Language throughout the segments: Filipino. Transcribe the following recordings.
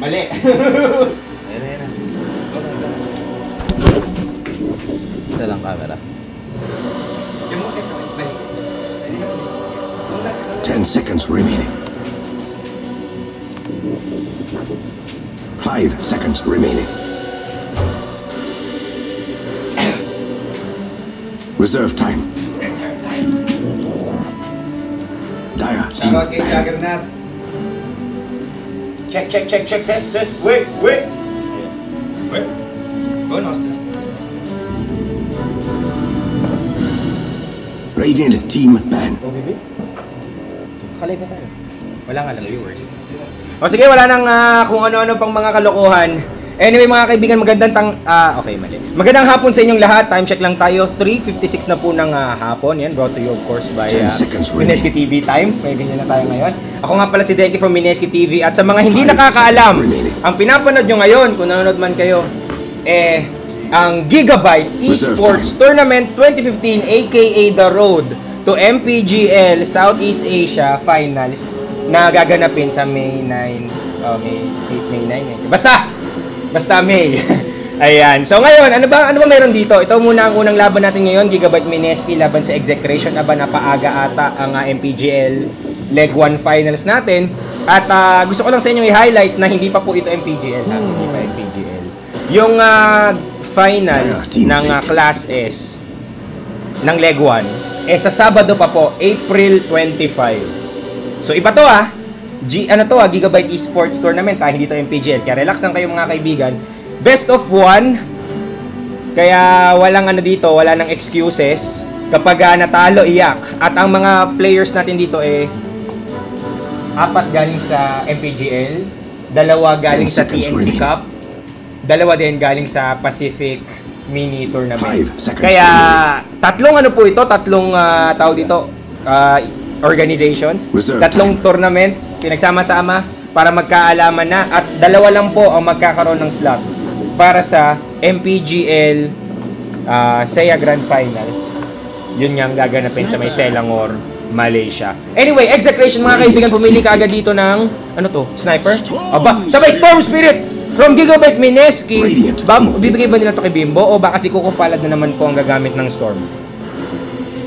Mali. Ayan. Ito lang camera. Yung mo kasi mali. 10 seconds remaining. 5 seconds remaining. Reserve time. Dire team Shoutout kay ban. Juggernaut. Check. Test. Wait. Bonus na. Radiant team ban. Bibi? Kalay ba tayo? Wala nga lang viewers. O sige, wala nang kung ano-ano pang mga kalokohan. Anyway mga kaibigan, magandang hapon sa inyong lahat. Time check lang tayo, 3:56 na po ng hapon. Yan, brought to you of course by Mineski TV Time. May ganyan na tayo ngayon. Ako nga pala si Denki from Mineski TV. At sa mga hindi nakakaalam, ang pinapanood nyo ngayon, kung nanonood man kayo, ang Gigabyte Esports Tournament 2015 aka The Road to MPGL Southeast Asia Finals na gaganapin sa May 9, May 9. Basta May. Ayan. So ngayon, ano ba meron dito? Ito muna ang unang laban natin ngayon, Gigabyte Mineski laban sa Execration. Napaaga ata ang MPGL Leg 1 Finals natin. At gusto ko lang sa inyo i-highlight na hindi pa po ito MPGL. Hindi pa MPGL. Yung finals ng Class S ng Leg 1 sa Sabado pa po, April 25. So iba to Gigabyte Esports Tournament hindi to MPGL. Kaya relax lang kayo mga kaibigan. Best of 1. Kaya wala nang excuses. Kapag natalo, iyak. At ang mga players natin dito 4 galing sa MPGL, 2 galing sa TNC Cup, 2 din galing sa Pacific Mini Tournament. Kaya tatlong tawag dito, organizations, tatlong tournament pinagsama-sama para magkaalaman na at 2 lang po ang magkakaroon ng slot para sa MPGL SEA Grand Finals. Yun nga ang gaganapin sa may Selangor, Malaysia. Anyway, Execration mga kaibigan, pumili ka agad dito ng sniper? Aba, sabay Storm Spirit from Gigabyte Mineski. Bibigay ba nila to kay Bimbo o baka si Kuko Palad na naman po ang gagamit ng Storm?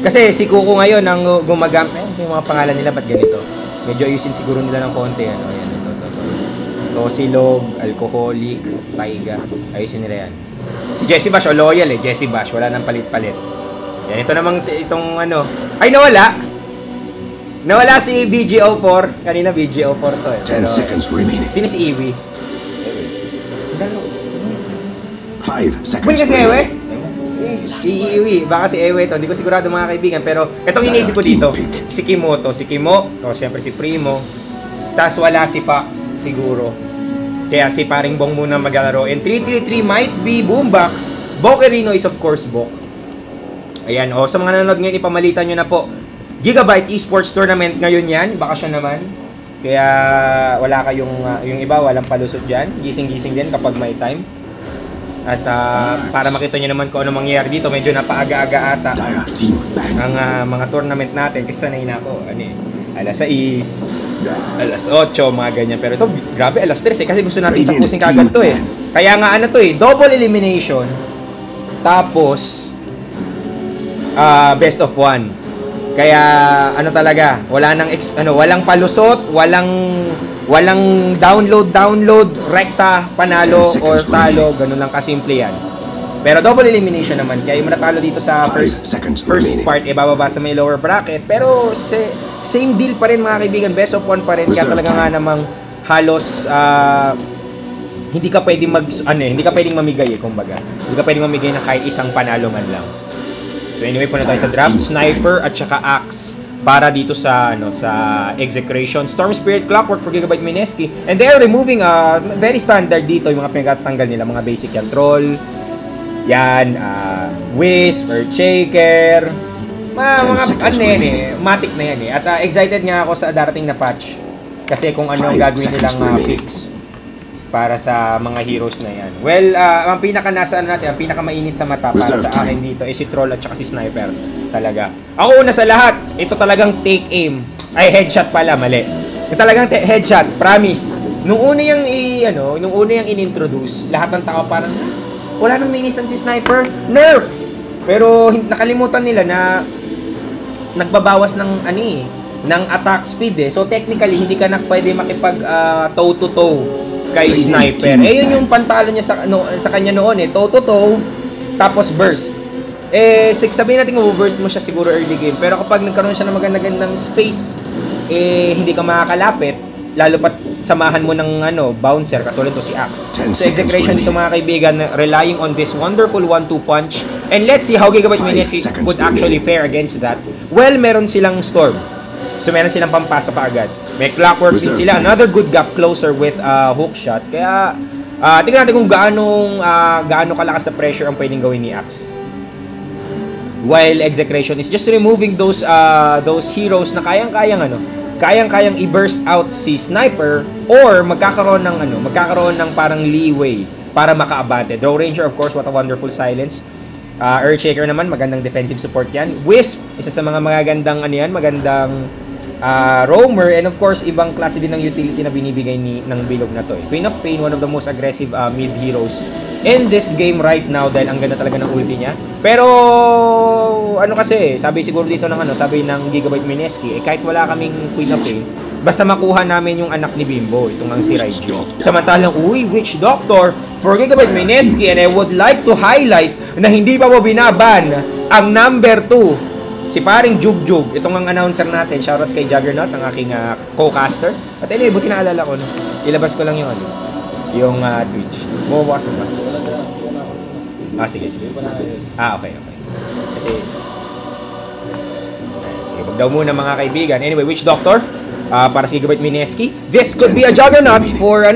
Kasi si Kuko ngayon ang gumagamit. Yung mga pangalan nila ba't ganito? Medyo ayusin siguro nila ng konti. Ayan, ito. Tosilog, Alcoholic, Taiga. Ayusin nila yan. Si Jesse Bash, loyal Jesse Bash. Wala nang palit-palit. Yan, ito namang itong Ay, nawala! Nawala si BGO4. Kanina BGO4 to 10 seconds remaining. Sino si Iwi? 5 seconds Buli kasi Ewe? remaining. Iiwi, baka si Ewe to, hindi ko sigurado mga kaibigan, pero itong iniisip ko dito, si Kimo, syempre si Primo, tas wala si Fox, siguro. Kaya si Paring Bong muna maglalaro. And 333 might be Boombox. Bokerino is of course Bok. Ayan, sa mga nanonood ngayon, ipamalitan nyo na po. Gigabyte Esports Tournament ngayon yan, bakasyon naman. Kaya wala kayong, yung iba, walang palusot dyan. Gising-gising din kapag may time. At para makita nyo naman kung ano mangyayari dito, medyo napaaga-aga ata ang mga tournament natin. Kasi sanay na ako, alas 6, alas 8, mga ganyan. Pero ito, grabe, alas 3 kasi gusto natin tapusin kagad to Kaya nga double elimination. Tapos, best of 1. Kaya talaga, walang palusot, walang download, rekta, panalo or talo, ganun lang kasimple yan. Pero double elimination naman, kaya yung manatalo dito sa first part, bababa sa may lower bracket. Pero same deal pa rin mga kaibigan, best of 1 pa rin. Kaya talaga nga namang halos hindi ka pwedeng mamigay kumbaga. Hindi ka pwedeng mamigay ng kahit isang panalo man lang. So anyway, punta tayo sa draft, sniper at saka axe para dito sa Execration. Storm Spirit, Clockwork for Gigabyte Mineski. And they are removing very standard dito yung mga pinagtatanggal nila, mga basic yan. Troll, yan, Wisp, Earthshaker, mga matic na yan At excited nga ako sa darating na patch. Kasi kung ano ang gagawin nilang fix para sa mga heroes na yan. Well, ang pinakamainit sa mata para sa akin dito is si Troll at saka si Sniper. Talaga. Ako una sa lahat, ito talagang take aim. Ay, headshot pala, mali. Ito talagang headshot, promise. Nung una yung inintroduce, lahat ng tao parang, wala nang main instance si Sniper, nerf! Pero nakalimutan nila na nagbabawas ng ng attack speed eh. So technically, hindi ka na pwede makipag toe-to-toe kay Sniper. Eh yun yung pantalo niya sa kanya noon eh, toe-to-toe, tapos burst. Eh, sabihin natin mabuburst mo siya siguro early game. Pero kapag nagkaroon siya ng magandang space, eh, hindi ka makakalapit. Lalo pat samahan mo ng bouncer, katulad to si Axe. So, execution dito mga kaibigan, relying on this wonderful 1-2 punch. And let's see how Gigabyte Mineski would actually fare against that. Well, meron silang Storm. So, meron silang pampasa pa agad. May Clockwork din sila. Another good gap closer with hook shot. Kaya, tingnan natin kung gaano kalakas na pressure ang pwedeng gawin ni Axe. While Execration is just removing those heroes na kayang-kayang i-burst out si Sniper, or magkakaroon ng parang leeway para maka-abante. Draw Ranger, of course, what a wonderful silence. Earthshaker naman, magandang defensive support yan. Wisp, isa sa mga magandang roamer, and of course, ibang klase din ng utility na binibigay ng bilog na to. Queen of Pain, one of the most aggressive mid heroes in this game right now dahil ang ganda talaga ng ulti niya. Pero sabi siguro dito sabi ng Gigabyte Mineski, kahit wala kaming Queen of Pain, basta makuha namin yung anak ni Bimbo, itong ang si Raiju. Samantalang, Witch Doctor for Gigabyte Mineski, and I would like to highlight na hindi pa mo binaban ang number 2. Si paring Jugjug, itong ang announcer natin. Shoutouts kay Juggernaut, ang aking co-caster. At anyway, buti naalala ko, ilabas ko lang yung Twitch. Bumabukas mo ba? Sige. Okay. Kasi, sige, wag daw muna mga kaibigan. Anyway, Witch Doctor, para sa Gigabyte Mineski. This could be a Juggernaut for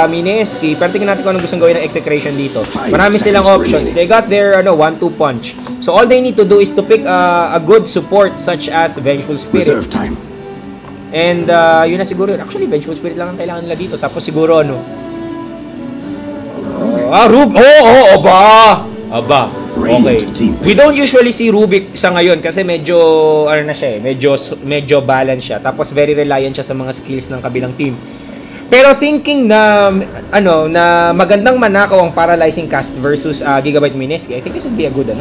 Mineski. Pero tingnan natin kung anong gustong gawin ng Execration dito. Marami silang options. They got their 1-2 punch. So all they need to do is to pick a good support such as Vengeful Spirit. Reserve time. And yun na siguro yun. Actually, Vengeful Spirit lang ang kailangan nila dito. Tapos siguro Aba. Okay. We don't usually see Rubik sa ngayon kasi medyo medyo balance siya. Tapos very reliant siya sa mga skills ng kabilang team. Pero thinking na na magandang manakaw ang Paralyzing Cast versus Gigabyte Mineski, I think this would be a good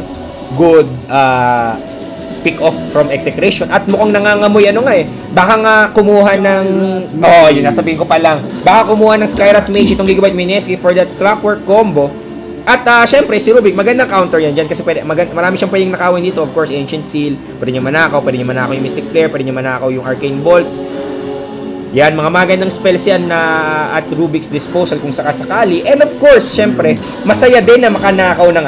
pick off from Execration. At mukhang nangangamoy baka nga kumuha ng yun nasabihin ko pa lang. Baka kumuha ng Skywrath Mage itong Gigabyte Mineski for that Clockwork combo. At syempre si Rubik, magandang counter yan dyan kasi marami siyang pwedeng nakawin dito. Of course, Ancient Seal, pwede niya manakaw yung Mystic Flare, pwede niya manakaw yung Arcane Bolt. Yan, mga magandang spells yan na at Rubik's disposal kung sakasakali. And of course, syempre, masaya din na makanakaw ng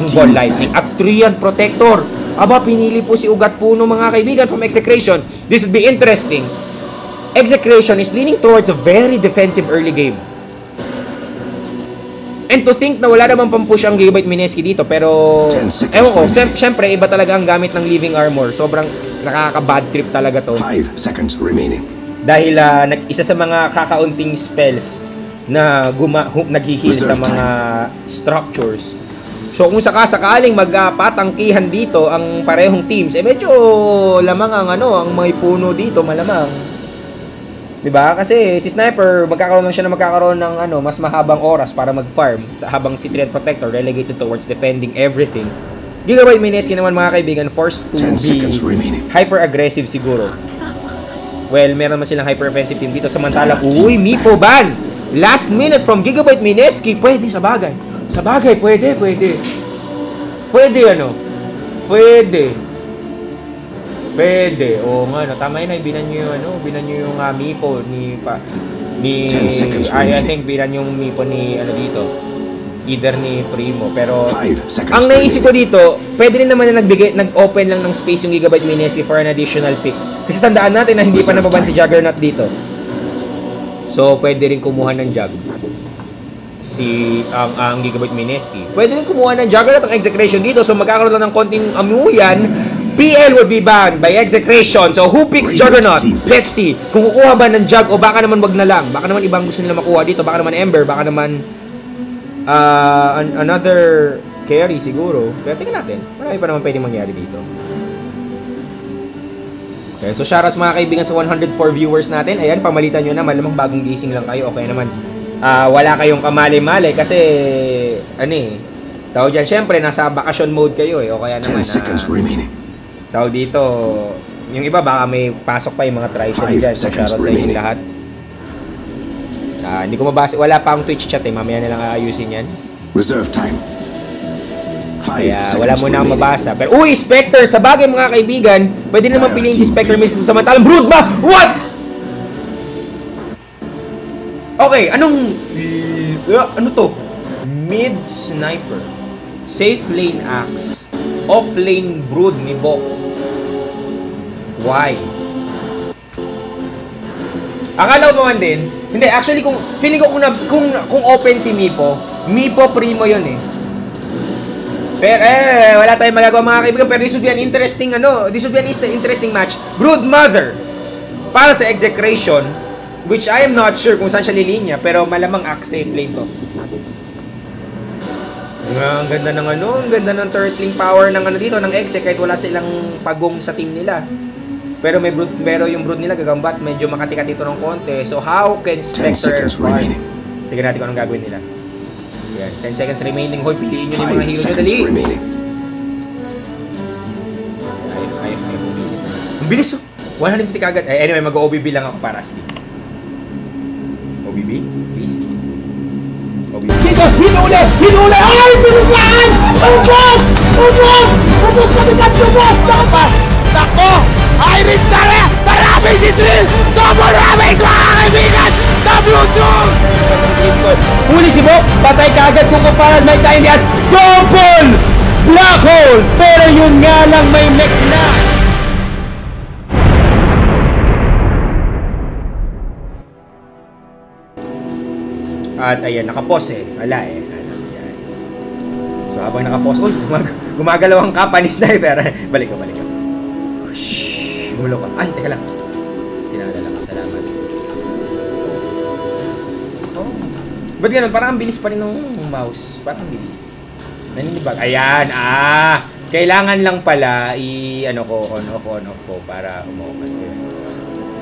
Ball Lightning. Actrian Protector. Aba, pinili po si Ugat Puno mga kaibigan from Execration. This would be interesting. Execration is leaning towards a very defensive early game. And to think na wala namang pampush ang Gigabyte Mineski dito, pero ewan ko, syempre iba talaga ang gamit ng Living Armor. Sobrang nakaka-bad trip talaga to. 5 seconds remaining. Dahil isa sa mga kakaunting spells na nag-heal sa mga structures. So kung sakasakaling magpatangkihan dito ang parehong teams, medyo lamang ang may puno dito, malamang. Diba? Kasi si Sniper, magkakaroon ng mas mahabang oras para mag-farm habang si Treant Protector relegated towards defending everything. Gigabyte Mineski naman mga kaibigan, forced to be hyper-aggressive siguro. Well, meron naman silang hyper-offensive team dito. Samantalang, Mipo ban! Last minute from Gigabyte Mineski. Pwede, sa bagay. Pwede. Pwede. Oo nga, tama yun. Binan nyo yung Mipo ni I think binan yung Mipo ni dito. Either ni Primo. Pero ang naisip ko dito, pwede rin naman na nag-open lang ng space yung Gigabyte Mineski for an additional pick. Kasi tandaan natin na hindi pa nababan si Juggernaut dito. So, pwede rin kumuha ng Jug. Ang Gigabyte Mineski. Pwede rin kumuha ng Juggernaut ang Execration dito. So, magkakaroon lang ng konting amuyan. PL would be banned by Execration. So, who picks Juggernaut? Let's see. Kung kukuha ba ng Jug o baka naman wag na lang. Baka naman ibang gusto nila makuha dito. Baka naman Ember. Baka naman another carry siguro. Pero tingnan natin. Marami pa naman pwedeng mangyari dito. Okay, so shoutouts mga kaibigan sa 104 viewers natin. Ayan, pamalitan nyo na, malamang bagong gising lang kayo. Okay naman, wala kayong kamali-mali kasi, tawag dyan, syempre, nasa bakasyon mode kayo eh. O kaya 10 naman, seconds remaining. tawag dito, yung iba baka may pasok pa yung mga tricycle 5 dyan. So seconds shoutouts sa inyong remaining. lahat. Hindi ko mabasa, wala pa akong Twitch chat eh. Mamaya na lang aayusin yan. Reserve time. 5 Kaya seconds wala muna akong remaining. mabasa. Pero, Spectre! Sa bagay mga kaibigan, pwede naman piliin si Spectre mismo samantalang Brood ba? What? Okay, ano to? Mid Sniper. Safe lane Axe. Off lane Brood ni Bok. Why? Akala ko naman din, hindi, actually, feeling ko kung open si Mipo Primo yun eh. Pero wala tayong magagawa mga kaibigan. Pero this would be an interesting interesting match. Brood Mother para sa Execration, which I am not sure kung saan siya lilinya, pero malamang Axe safe lane to. Ang ganda ng turtling power ng dito ng Exe kahit wala silang pagong sa team nila. Pero yung Brood nila gagambat, medyo makatikat dito ng konti. So how can 10 Spectre seconds remaining. Tignan natin kung anong gagawin nila. Yan, 10 seconds remaining. Hoy, piliin nyo yung mga 5 hero nyo, seconds dali! remaining. Ay, pumili. Ang bilis oh! 150 kagad. Anyway, mag-OBB lang ako para Steve. OBB, please. OBB. Dito! Hinuli! Ay! Binigyan! Ubus! Ubus na din ang ubus! Nakapas! Nako! Iris Tara! Maraming sisril! Double ramage mga kaibigan! W2! Huli si Bok! Patay kagad kung kumparan may Tiny as double black hole! Pero yun nga lang may mech na! At ayan, nakapos eh. Wala eh. Ayan. So habang nakapos, gumagalaw ang kapa ni Sniper. Balik ka. Shhh! Gumulo ka. Ay, teka lang. Tinadala ka. Salamat. Oh. Ba't ganun? Parang ang bilis pa rin ng mouse. Parang ang bilis. Naninibag. Ayan! Kailangan lang pala on off ko para umuokan ko yun.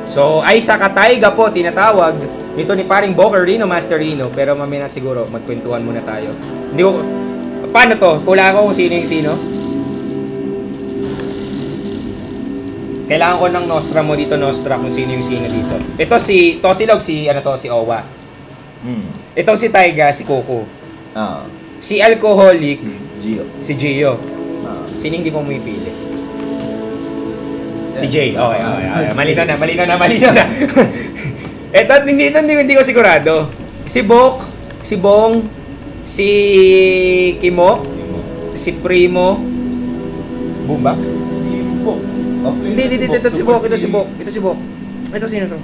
So, ay sa Katayga po, tinatawag nito ni paring Boker Rino, Master Rino. Pero mamaya na siguro, magkwentuhan muna tayo. Hindi ko, paano to? Hula ko kung sino yung sino. Kailangan ko ng Nostra mo dito, Nostra, kung sino yung sino dito. Ito si Tosilog, si Owa. Ito si Taiga, si Coco. Si Alcoholic, si Gio. Sino hindi mo pumipili? Si Jay. Okay. Malinaw na. Eto, hindi ko sigurado. Si Bok, si Bong, si Kimo, si Primo, Boombox. Si Bok. Hindi, ito si Bok. Ito sino to?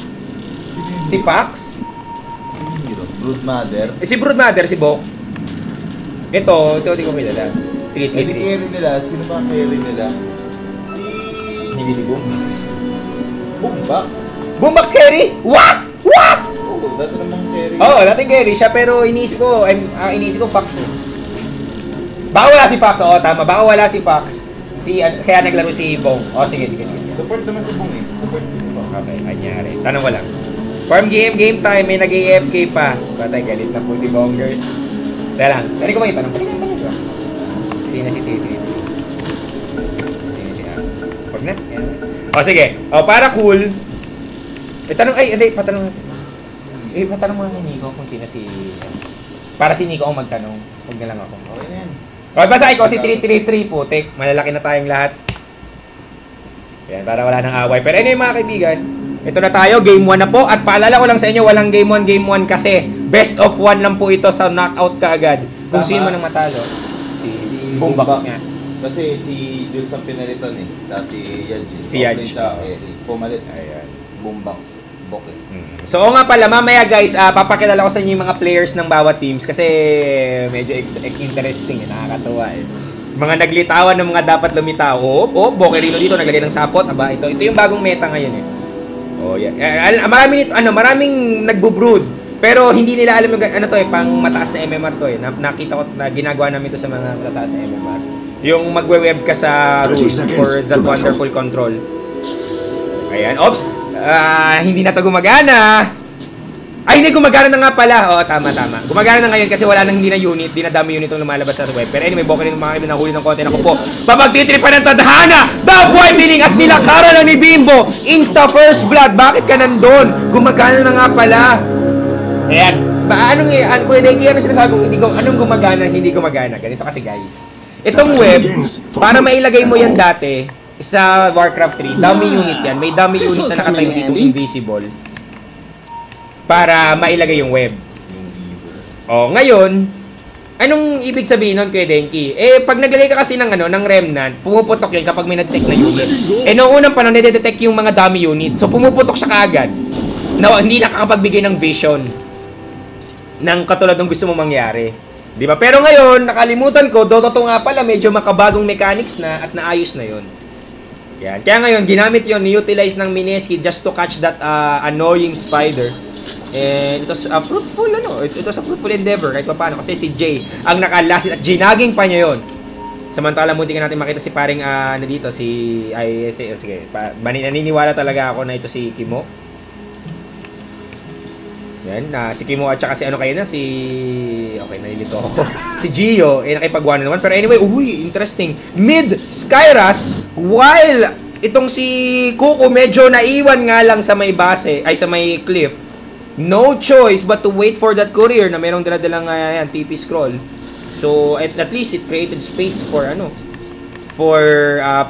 Si Pax? Brood Mother. Si Brood Mother, si Bok. Ito, hindi ko kilala. 333. Carry nila. Sino ba carry nila? Hindi si Boombox. Boombox? Carry? What? Oo, dati namang carry. Dating carry siya pero iniisip ko Fox eh. Baka wala si Fox, tama. Baka wala si Fox. Kaya naglaro si Bong. Sige. Support naman si Bong eh. Support si Bong. Okay, anyari. Tanong ko lang. Farm game time, may nag-AFK pa. Patay, galit na po si Bongers. Teka lang, pwede ko tanong ko. Sino si 333? Sino si Axe? Huwag na. Sige. Para cool. Patanong mo lang ni Nico kung sino si... Para si Nico ang magtanong. Huwag na lang ako. Okay na yan. Okay, basta ikaw si 333, putik. Malalaki na tayong lahat. Yan, para wala nang away. Pero anyway mga kaibigan, ito na tayo, game 1 na po. At paalala ko lang sa inyo, walang game 1 kasi best of 1 lang po ito sa knockout kaagad. Kung Tama. sino man ang matalo. Si Boombox nga. Kasi si Jules ang pinalitan eh. Tapos si Yaj. Si Yaj. Pumalit. Ayan. Boombox. Bokeh. So nga pala, mamaya guys, papakilala ko sa inyo yung mga players ng bawat teams kasi medyo interesting eh, nakakatuwa eh. Mga naglitawan ng mga dapat lumitaw. Bokerino dito, naglagay ng sapot. Ito yung bagong meta ngayon eh. Yan. Maraming nagbo-brood. Pero hindi nila alam yung pang mataas na MMR to eh. Nakita ko na ginagawa namin to sa mga mataas na MMR. Yung magwe-web ka sa rules for that wonderful control. Ayan, ops. Hindi na to gumagana. Ay, hindi gumagana na nga pala. Oo, tama. Gumagana na ngayon kasi wala nang hindi na unit. Di na dami unit yung lumalabas sa web. Pero anyway, baka rin mga kaibigan nahuli ng content ako po. Papagtitripan ng tadhana! Dabway piling at nilakara lang ni Bimbo! Insta first blood! Bakit ka nandun? Gumagana na nga pala. Ayan. Kuya Denki, ano sinasabi kong anong gumagana, hindi gumagana? Ganito kasi guys. Itong web, para mailagay mo yan dati, sa Warcraft 3, dummy unit yan. May dummy unit na nakatayo dito invisible. Para mailagay yung web. Oh, ngayon, anong ibig sabihin nun, Kuya Denki? Pag naglagay ka kasi ng remnant, pumuputok yun kapag may na-detect na unit. Noong unang panahon, na-detect yung mga dummy unit. So, pumuputok siya kaagad. Hindi nakakapagbigay ng vision ng katulad ng gusto mong mangyari. Di ba? Pero ngayon, nakalimutan ko, Dota 2 nga pala, medyo makabagong mechanics na at naayos na yun. Yan. Kaya ngayon, ginamit yun, ni-utilize ng Mineski just to catch that annoying spider. And it was a fruitful endeavor kahit pa paano kasi si Jay ang nakalasit at ginaging pa niya yun. Samantala munti ka natin makita si paring dito sige, naniniwala talaga ako na ito si Kimo. Yan, si Kimo at saka si nalilito ako. Si Gio, nakipagwa na naman. Pero anyway, interesting. Mid Skyrath, while itong si Kuko medyo naiwan nga lang sa may base, sa may cliff. No choice but to wait for that courier na merong dala-dalang TP scroll. So, at least it created space for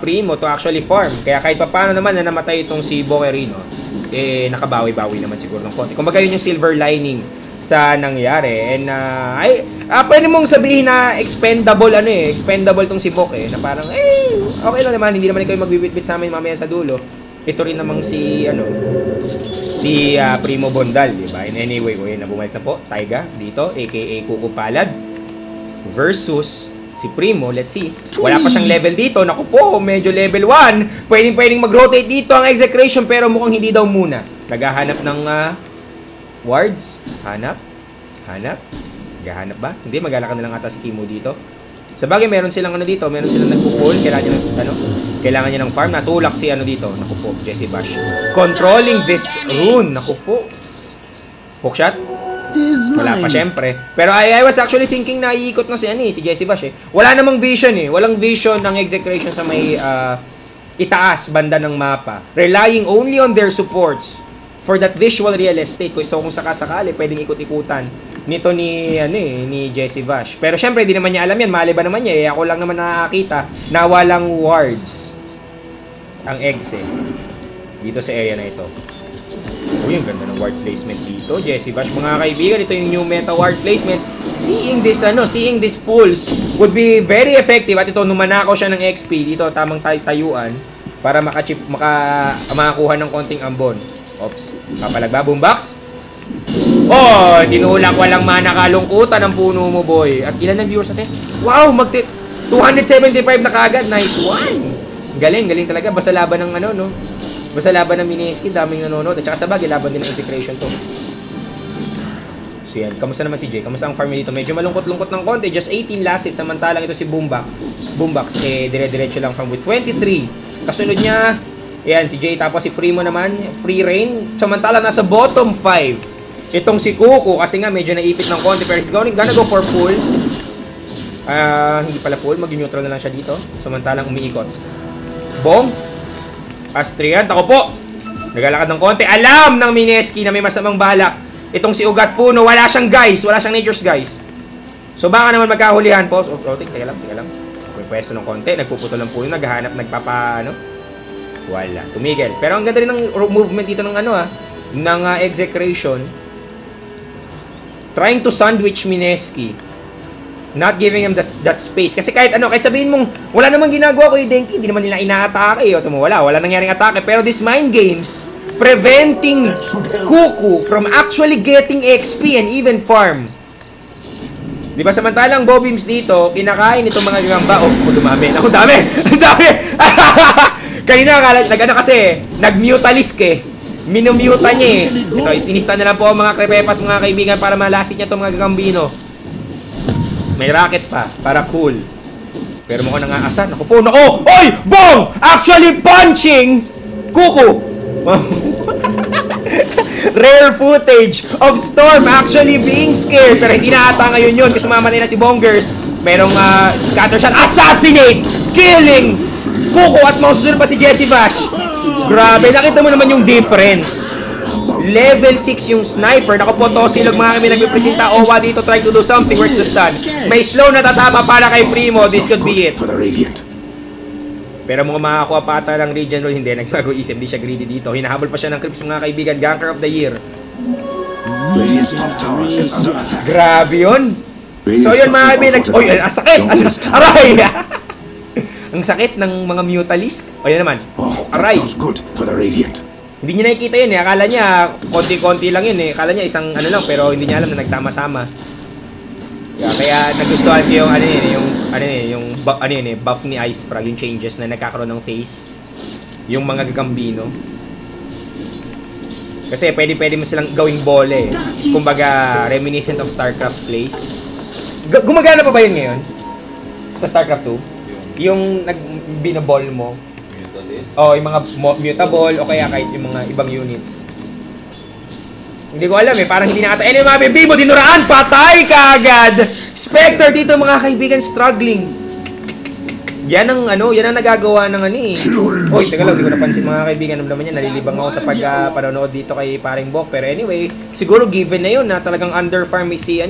Primo to actually farm. Kaya kahit paano naman na namatay itong si Boquerino, nakabawi-bawi naman siguro ng konti. Kumbaga yun yung silver lining sa nangyari. And pwede mong sabihin na expendable tong si Bok na parang okay lang naman, hindi naman ikaw magbibitbit sa amin mamaya sa dulo. Ito rin namang si Primo Bondal, di ba? In anyway, bumalik na po Taiga dito, aka Kuko Palad versus si Primo. Let's see. Wala pa siyang level dito. Naku po, medyo level 1. Pwedeng mag-rotate dito ang execration pero mukhang hindi daw muna. Naghahanap ng wards. Hanap. Naghahanap ba? Hindi, maglalakad na lang ata si Kimo dito. Sa bagay, meron silang dito. Meron silang nagpo-pull. Kailangan niya ng farm. Natulak si dito. Naku po, Jesse Bash. Controlling this rune. Naku po. Hookshot? Wala pa syempre. Pero I was actually thinking na iikot na si Jesse Bash Wala namang vision Walang vision ng execution sa may itaas banda ng mapa. Relying only on their supports for that visual real estate. So kung sakasakali, pwedeng ikot-ikutan nito ni Jesse Bash. Pero syempre, di naman niya alam yan. Mali ba naman niya Ako lang naman nakakita na walang wards ang eggs dito sa area na ito. Uy, ang ganda ng ward placement dito, Jesse Bash. Mga kaibigan, ito yung new meta ward placement. Seeing this pulse would be very effective. At ito, numanakaw siya ng XP dito, tamang tayuan para makakuha ng konting ambon. Oops, kapalagba, boombox. Oh, tinulak, walang manakalungkutan ang puno mo, boy. At ilan ang viewers natin? Wow, 275 na kaagad. Nice one. Galing talaga. Basta laban ng Basta laban ng Mineski, daming nanonood. At saka sa bagay, laban din ng execration to. So yan, kamusta naman si Jay? Kamusta ang farm dito? Medyo malungkot-lungkot ng konti. Just 18 last hits. Samantalang ito si Boombox, dire-diretso lang farm with 23. Kasunod niya, yan, si Jay. Tapos si Primo naman, free reign. Samantalang nasa bottom 5. Itong si Kuko, kasi nga medyo naipit ng konti. Pero he's gonna go for pulls. Hindi pala pull, mag-neutral na lang siya dito. Samantalang umiikot. Bong! Astrian, ako po! Naglalakad ng konti. Alam ng Mineski na may masamang balak. Itong si Ugat Puno, wala siyang nature's guys. So baka naman magkahulihan po. Teka lang. May pwesto ng konti, nagpuputol ng puno, naghahanap, wala, tumigil. Pero ang ganda rin ng movement dito ng ng execration. Trying to sandwich Mineski. Not giving him that space. Kasi kahit sabihin mong, wala namang ginagawa ko yung Denki, hindi naman nila ina-atake. Wala nangyaring atake. Pero these mind games, preventing Kuku from actually getting XP and even farm. Di ba samantalang Bobims dito, kinakain itong mga gagamba. Dumami. Ang dami! Kanina, nag-mutalisk minumuta niya Ito, inista na lang po ang mga krepepas, mga kaibigan, para malasit niya itong mga gagambino. May racket pa, para cool. Pero mukhang nangaasan. Ako po, Oy! Bong! Actually punching Kuku! Rare footage of Storm actually being scared. Pero hindi na ata ngayon yun kasi mamatay na si Bongers. Merong scatter shot. Assassinate! Killing! Kuko at maususunod pa si Jesse Bash. Grabe, nakita mo naman yung difference. Level 6 yung sniper. Naku po, Tosilog mga kami nagpipresenta. Owa dito trying to do something. Where's the stun? May slow na tatama para kay Primo. This could be it. For the Radiant. Pero mga makakuha pa ata ng Radiant Roll, hindi. Nagbago-isip. Hindi siya greedy dito. Hinahabol pa siya ng creeps mga kaibigan. Ganker of the year. Radiant's top tower is under attack. Grabe yun. So yun mga kaibigan. Oy, ang sakit! Aray! Ang sakit ng mga Mutalisk. O yan naman. Oh, that Aray! sounds good for the Radiant. Hindi niya nakikita yun eh. Akala niya, konti-konti lang yun eh. Akala niya isang ano lang, pero hindi niya alam na nagsama-sama. Kaya nagustuhan ko yung buff ni Ice Frog, yung changes na nagkakaroon ng face. Yung mga gagambino. Kasi pwede mo silang gawing bole eh. Kumbaga, reminiscent of StarCraft plays. Gumagana pa ba yun ngayon? Sa StarCraft 2? Yung binaball mo. Oh, yung mga mutable o kaya kahit yung mga ibang units. Hindi ko alam eh, parang hindi na ata. Anyway mga baby mo, dinuraan, patay ka agad! Spectre dito mga kaibigan, struggling. Yan ang nagagawa ng ano eh. Oy, teka lang, hindi ko napansin mga kaibigan. Naman niya, nalilibang ako sa panonood dito kay Paring Bok. Pero anyway, siguro given na yun na talagang underfarm si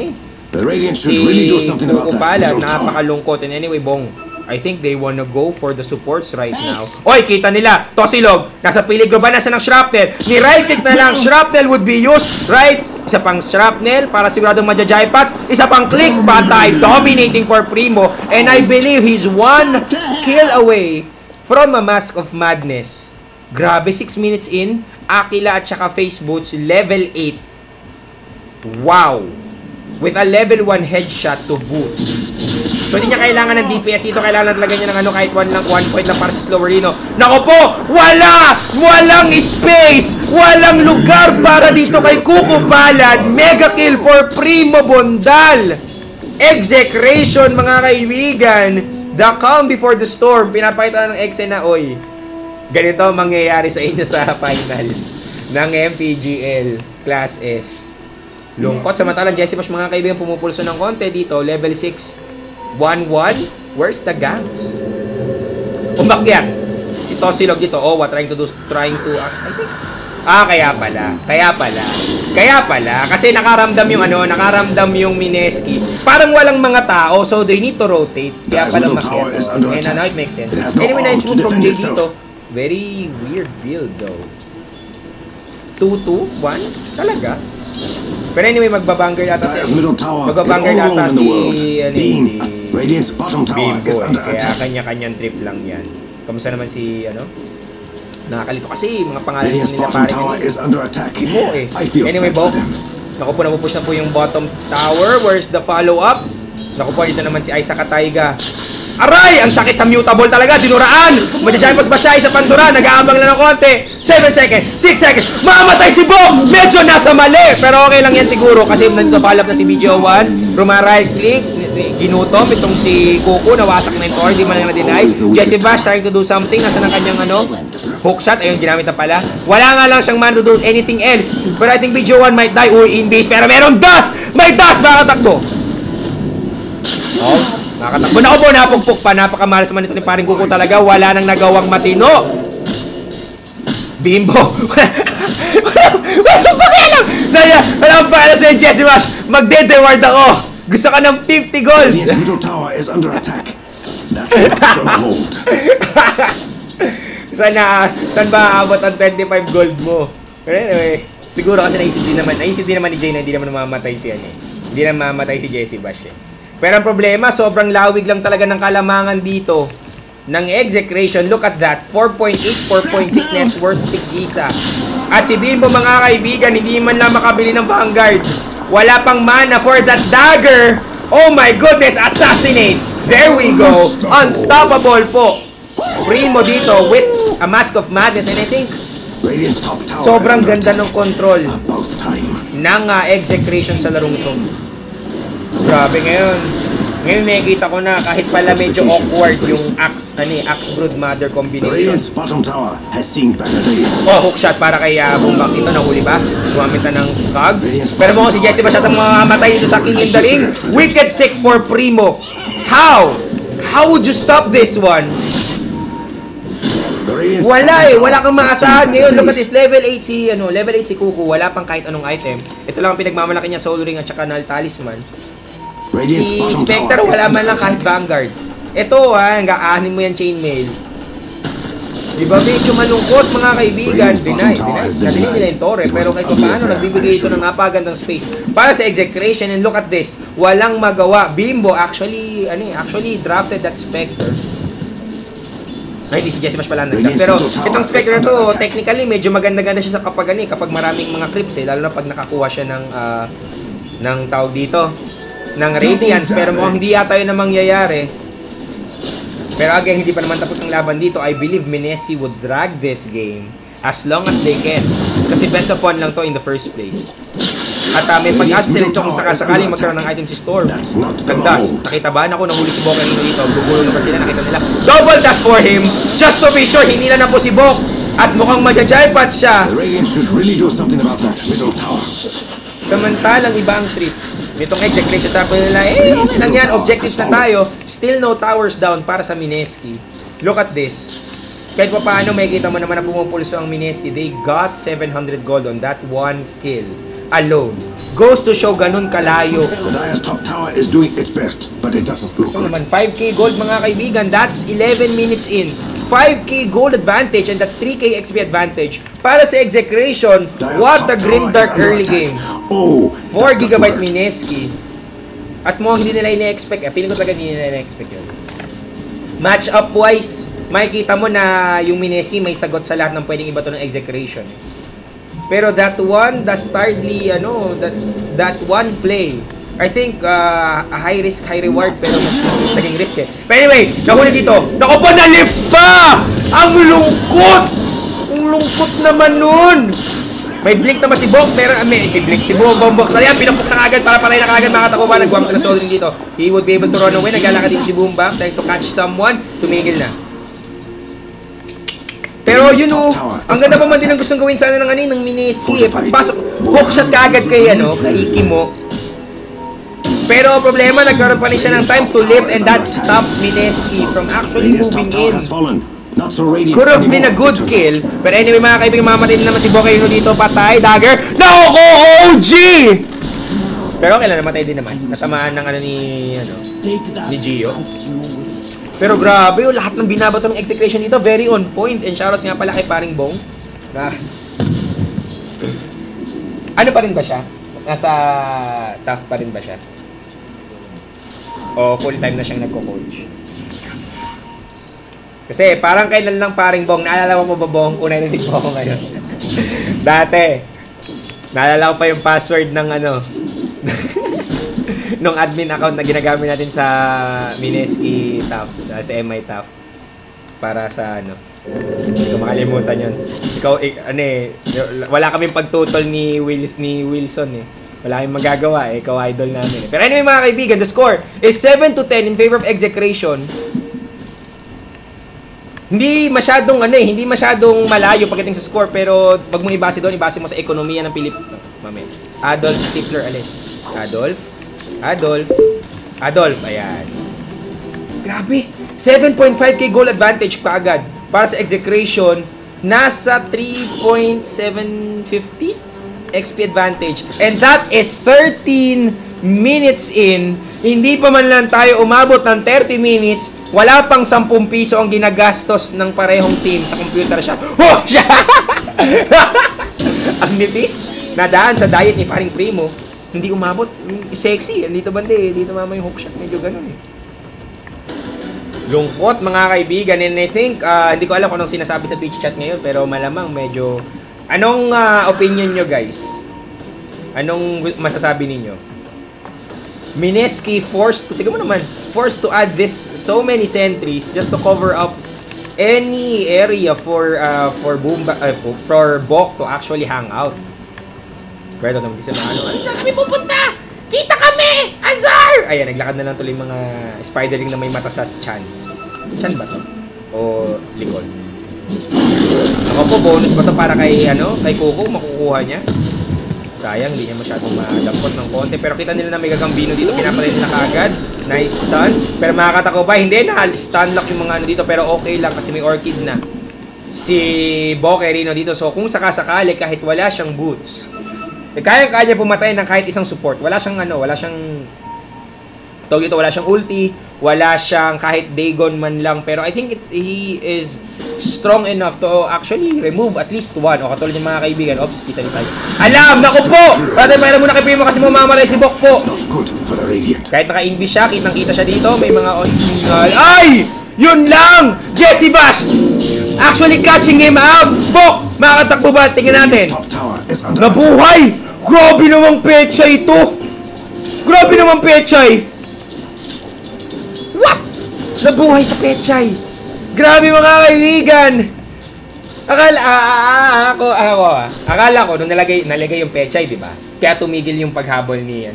The Radiant should really do si something about that. Kupala, middle tower. napakalungkot. And anyway, Bong, I think they wanna go for the supports right now. Oy, kita nila. Tosilog. Nasa peligro ba? Nasa ng shrapnel. Ni right click na lang. Shrapnel would be used. Right. Isa pang shrapnel para siguradong madja-jai pots. Isa pang click. Patay. Dominating for Primo. And I believe he's one kill away from a Mask of Madness. Grabe, 6 minutes in. Aquila at saka Face Boots. Level 8. Wow. With a level 1 headshot to boot. So hindi niya kailangan ng DPS dito, kailangan talaga niya ng kahit 1 point lang para sa Slowerino. Nako po, walang space, walang lugar para dito kay Kuko Palad. Mega kill for Primo Bondal. Execration mga kaibigan. The calm before the storm. Pinapakita ng Exe na, oy, ganito mangyayari sa inyo sa finals ng MPGL Class S. Lungkot. Samantalang Jesse Bash mga kaibigan pumupulso ng konti dito. Level 6. 1-1. Where's the gangs? Umakyat. Si Tosilog dito. Oh, what trying to I think. Kaya pala. Kasi nakaramdam yung Mineski. Parang walang mga tao. So they need to rotate. Kaya pala umakyat. And now it makes sense. Anyway, nice move from Jay dito. Very weird build though. 2-2-1? Talaga? Pero anyway, magbabanger ata si Radiant's bottom tower Bimbo is eh. under Kaya attack. kanya-kanyang trip lang yan. Kamusta naman si nakakalito kasi mga pangalan Radiant's nila bottom parang tower is under attack. Bimbo eh. I feel Anyway, sad Bo, for them. naku po, napupush na po yung bottom tower. Where's the follow-up? Naku po, dito naman si Isaac Kataiga. Aray! Ang sakit sa mutable talaga. Dinuraan. Madja-jampos ba siya? Isa pandura. Nag-aabang na ng konti. 7 seconds. 6 seconds. Mamatay si Bo! Medyo nasa mali. Pero okay lang yan siguro. Kasi nagpa-follow up na si BGO1. Right click. Ginutom. Itong si Kuko. Nawasak na yung core. Hindi man lang na-deny. Jesse Bash trying to do something. Nasa ng kanyang hook shot. Ayun, ginamit na pala. Wala nga lang siyang man to do anything else. Pero I think BGO1 might die. Uy, in base. Pero meron dust! May dust! Baka takbo. Oh, nakatakbo na ako po, napugpok pa. Napakamalas naman ito ni Paring Kuko talaga. Wala nang nagawang matino. Bimbo. Walang pakialam. Walang pakialam sa Jesse Bash. Magde-deward ako. Gusto ka ng 50 gold. Radiant's middle tower is under attack. That's not gonna hold. Saan ba aabot ang 25 gold mo? Pero anyway, siguro kasi naisip din naman ni Jay na hindi naman mamamatay si Hindi na mamamatay si Jesse Bash eh. Pero ang problema, sobrang lawig lang talaga ng kalamangan dito ng execration. Look at that. 4.8, 4.6 net worth tig-isa. At si Bimbo mga kaibigan, hindi man lang makabili ng Vanguard. Wala pang mana for that dagger. Oh my goodness, assassinate. There we go. Unstoppable po. Primo dito with a Mask of Madness. And I think Radiant's top tower sobrang is under ganda ng attack. control About time. ng execration sa larong ito. Grabe ngayon. Ngayon nakikita ko na kahit pala medyo awkward yung Axe Broodmother The combination. Radiant's bottom tower has seen better days. Oh, hookshot para kay Boombox ito, nahuli ba? Gumamit na ng cogs. Pero mukhang si Jesse masyadong mamamatay dito sa King in the Ring. Wicked sick for Primo. How? How would you stop this one? The Radiant's Wala bottom eh, tower wala kang has maasahan seen ngayon. better Look at days. this, level 8 si Kuku. Wala pang kahit anong item. Ito lang ang pinagmamalaki niya, Soul Ring at saka Null Talisman. Radiant's Si bottom Spectre tower wala has man lang seen kahit better Vanguard. Ito hanggang mo yan chainmail. Diba medyo malungkot mga kaibigan? Deny nila yung Torre. Pero kahit paano nagbibigay ito ng napagandang space para sa execration. And look at this, walang magawa. Bimbo actually drafted that Spectre. Ay, hindi si Jesse mas pala nagdap. Pero itong Spectre na to, technically medyo maganda-ganda siya sa kapag maraming mga creeps lalo na pag nakakuha siya ng tawag dito, ng Radiance. Pero mukhang hindi yata yun na mangyayari. Pero again, hindi pa naman tapos ang laban dito. I believe Mineski would drag this game as long as they can. Kasi best of 1 lang to in the first place. At may pag-asa sila ito kung sakasakaling magkaroon ng item si Storm. Nag-dash. Nakita ba? Naku, nahuli si Bok kanino dito. Gugulo na ba sila? Nakita nila. Double dash for him! Just to be sure, hinila na po si Bok. At mukhang maja-jaipat siya. The Radiant should really do something about that middle tower. Samantalang iba ang trip. Nitong execution sa akin nila, okay lang yan, objectives na tayo. Still no towers down para sa Mineski. Look at this. Kahit pa paano, may kita mo naman na pumupulso ang Mineski. They got 700 gold on that one kill alone. Goes to show ganun kalayo. The Dire's top tower is doing its best, but it doesn't look Ito good. naman, 5k gold mga kaibigan. That's 11 minutes in. 5k gold advantage and that's 3k XP advantage. Para sa execution, Dire's what top a grim tower dark is under early attack. game. Oh, 4 that's GB not worth. Mineski. At mo hindi nila ina-expect. Feeling ko talaga hindi nila ina-expect yun. Match up wise, makikita mo na yung Mineski may sagot sa lahat ng pwedeng iba to ng execution. Pero that one, that one play, I think a high risk, high reward, pero mas naging risk eh. But anyway, nahuli dito. Naku po, na-lift pa! Ang lungkot! Ang lungkot naman nun! May blink naman si Bok, pero si Boombox. Kaya pinapok na kagad para patay na kagad mga katakuba. Nagwamit na Soul Ring dito. He would be able to run away. Naglalakad din si Boombox, trying to catch someone. Tumigil na. Pero yun ang ganda pa man din ang gustong gawin sana ng Mineski eh. Pagpasok, hookshot kaagad kay Ikimo. Pero problema, nagkaroon pa rin siya ng time to lift and that stopped Mineski from actually Radiant's moving top tower in. has fallen. Not so radiant Could have been a anymore. good kill. But anyway mga kaibigan, mamatay din naman si Bokayuno dito. Patay, dagger. Naoko, OG! Pero okay lang, namatay din naman. Natamaan ng ni Gio. Pero grabe, lahat ng binabato ng execution dito, very on point. And shoutouts nga pala kay Paring Bong. Ano pa rin ba siya? Nasa tough pa rin ba siya? O full time na siyang nagko-coach? Kasi parang kailan lang Paring Bong, naalala mo ba Bong kung narinig mo ako ngayon? Dati, naalala ko pa yung password ng nung admin account na ginagamit natin sa Mineski Taft, sa MI Taft. Para sa hindi ko makalimutan yun. Ikaw, wala kaming pagtutol ni Wilson eh. Wala kaming magagawa eh, ikaw idol namin eh. Pero anyway mga kaibigan, the score is 7-10 in favor of execution. Hindi masyadong malayo pagdating sa score, pero wag mong ibase doon, ibase mo sa ekonomiya ng Adolf Stifler alis. Adolf, ayan. Grabe, 7.5k goal advantage kaagad para sa execution. Nasa 3.750 XP advantage. And that is 13 minutes in. Hindi pa man lang tayo umabot ng 30 minutes. Wala pang 10 piso ang ginagastos ng parehong team sa computer shop. Oh, siya! Ang nipis. Nadaan sa diet ni Paring Primo. Hindi umabot. Sexy. Dito bande. Dito mama yung hookshot. Medyo ganun eh. Lungkot mga kaibigan. And I think, hindi ko alam kung anong sinasabi sa Twitch chat ngayon. Pero malamang medyo... Anong opinion nyo guys? Anong masasabi ninyo? Mineski forced to add this so many sentries just to cover up any area for Bok to actually hang out. Pero naman di sila saan kami pupunta? Kita kami! Azar! Ayan, naglakad na lang tuloy mga spiderling na may mata sa chan. Chan ba to? O likod? Ako po, bonus ba to para kay, kay Coco? Makukuha niya? Sayang, hindi niya masyadong madampot ng konti. Pero kita nila na may gagambino dito. Pinapalay nila kaagad. Nice stun. Pero makakatako ba? Hindi na. Stun lock yung mga dito. Pero okay lang kasi may orchid na si Bokerino dito. So kung sakasakali kahit wala siyang boots, kaya-kaya pumatay ng kahit isang support. Wala siyang wala siyang tawag dito, wala siyang ulti, wala siyang kahit Dagon man lang. Pero I think he is strong enough to actually remove at least one. O katulad ng mga kaibigan. Ops, kita niyo tayo. Alam! Naku po! Para tayo muna kay Primo kasi mamamalay si Bok po. Kahit naka-invis siya, kitang-kita siya dito. May mga ay! Yun lang! Jesse Bash! Actually catching him out! Bok! Makakatakbo ba? Tingnan natin. Nabuhay! Grabe namang pechay ito! Grabe namang pechay! What? Nabuhay sa pechay! Grabe mga kaibigan! Akala ko nung nalagay yung pechay, di ba? Kaya tumigil yung paghabol ni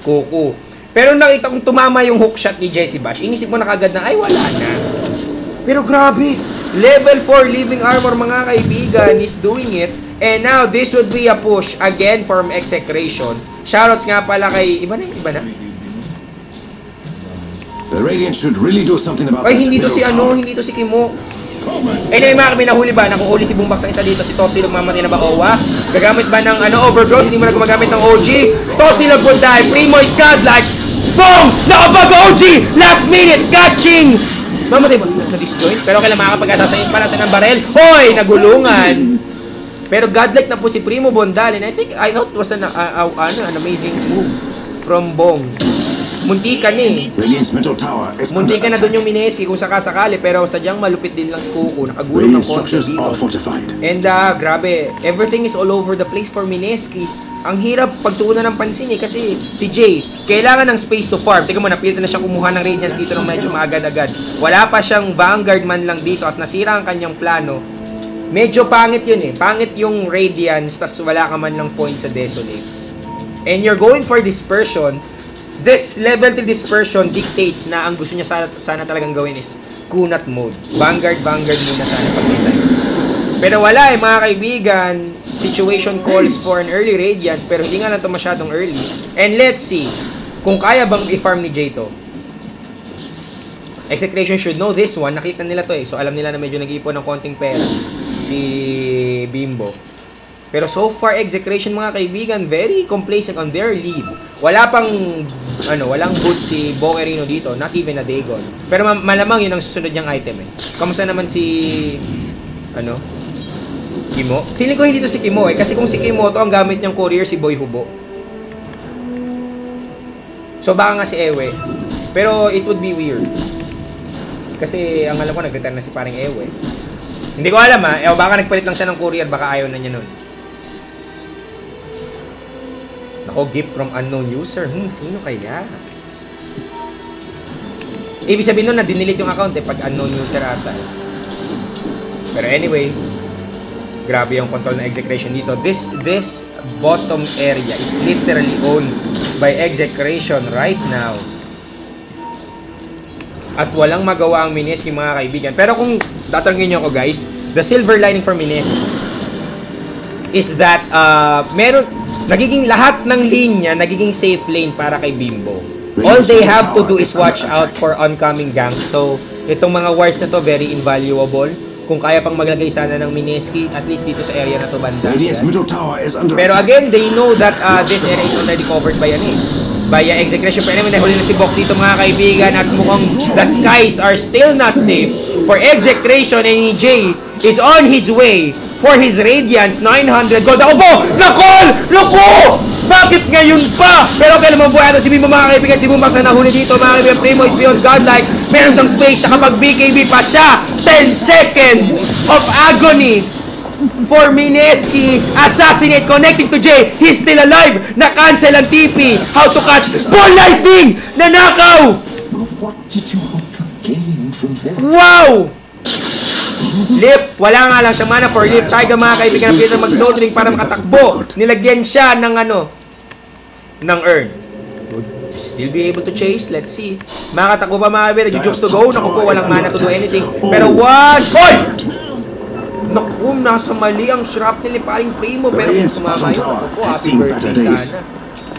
Kuku. Pero nakita kong tumama yung hook shot ni Jesse Bash. Inisip mo na kagad na ay wala na. Pero grabe, level 4 living armor mga kaibigan is doing it. And now this would be a push again from Execration. Shoutouts nga pala kay iba na. The Radiant should really do something about Ay, hindi to si Kimo. Anyway, mga kami, nahuli ba? Nakuhuli si Boombox ng isa dito, si Tosilog mamatay na ba Owa? Gagamit ba ng overgrowth? Hindi mo na gumagamit ng OG. Tosilog will die. Primo is godlike. Boom! Nakabag OG! Last minute! Catching! Mamatay ba? Na-disjoint? Pero kailan makakapag-asa sa ng barel? Hoy! Nagulungan! Pero godlike na po si Primo Bondal. And I thought it was an amazing move from Bong. Muntikan Muntikan na doon yung Mineski kung sakasakali, pero sadyang malupit din lang si Kuku. Nakagulong ng konti dito. And grabe, everything is all over the place for Mineski. Ang hirap pagtuunan ng pansin kasi si Jay, kailangan ng space to farm. Tingnan mo, napilitan na siyang kumuha ng Radiance dito ng medyo maagad-agad. Wala pa siyang Vanguard man lang dito at nasira ang kanyang plano. Medyo pangit yun Pangit yung Radiance, tas wala ka man ng point sa Desolate. And you're going for Dispersion. This level 3 dispersion dictates na ang gusto niya sana talagang gawin is kunat mode. Vanguard muna sana pag may time. Pero wala mga kaibigan. Situation calls for an early Radiance pero hindi nga lang ito masyadong early. And let's see kung kaya bang i-farm ni Jay to. Execration should know this one. Nakita nila to So alam nila na medyo nag-iipon ng konting pera si Bimbo. Pero so far, Execration mga kaibigan, very complacent on their lead. Wala pang, walang boot si Bokerino dito, not even a Dagon. Pero malamang yun ang susunod niyang item Kamusta naman si, Kimo? Feeling ko hindi to si Kimo kasi kung si Kimo to, ang gamit niyang courier si Boy Hubo. So baka nga si Ewe. Pero it would be weird. Kasi ang alam ko, nag-return na si paring Ewe. Hindi ko alam baka nagpalit lang siya ng courier, baka ayaw na niya nun. Ako, gift from unknown user. Sino kaya? Ibig sabihin nun na dinelete yung account pag unknown user ata. Pero anyway, grabe yung control ng Execration dito. This bottom area is literally owned by Execration right now. At walang magawa ang Mineski mga kaibigan. Pero kung tatanungin nyo ako guys, the silver lining for Mineski is that nagiging lahat ng linya, nagiging safe lane para kay Bimbo. All they have to do is watch out for oncoming ganks. So, itong mga wards na to, very invaluable. Kung kaya pang maglagay sana ng Mineski, at least dito sa area na to banda. Pero again, they know that this area is already covered by Execration. Pero anyway, nahuli na si Bok dito mga kaibigan. At mukhang the skies are still not safe for Execration, and Jay is on his way for his Radiance, 900 gold. Ako po! Nakol! Naku! Bakit ngayon pa? Pero kailan mo buhay ito si Bimbo mga kaibigan. Si Bumbox na nahuli dito mga kaibigan. Primo is beyond godlike. Meron siyang space na kapag BKB pa siya. 10 seconds of agony for Mineski. Assassinate connecting to Jay. He's still alive. Na-cancel ang TP. How to catch? Ball lightning! Nanakaw! Wow! Lift, wala nga lang siya mana for lift. Tiger mga kaibigan, na mag-soul ring para makatakbo. Nilagyan siya ng ng earn. He'll be able to chase. Let's see. Makatakbo pa mga kaibigan. Nag-jukes to go. Naku po, walang mana to do anything. Pero one! Hoy! Naku, nasa mali ang shrapnel ni paring Primo. Pero kung sumama yun, naku po, happy birthday sana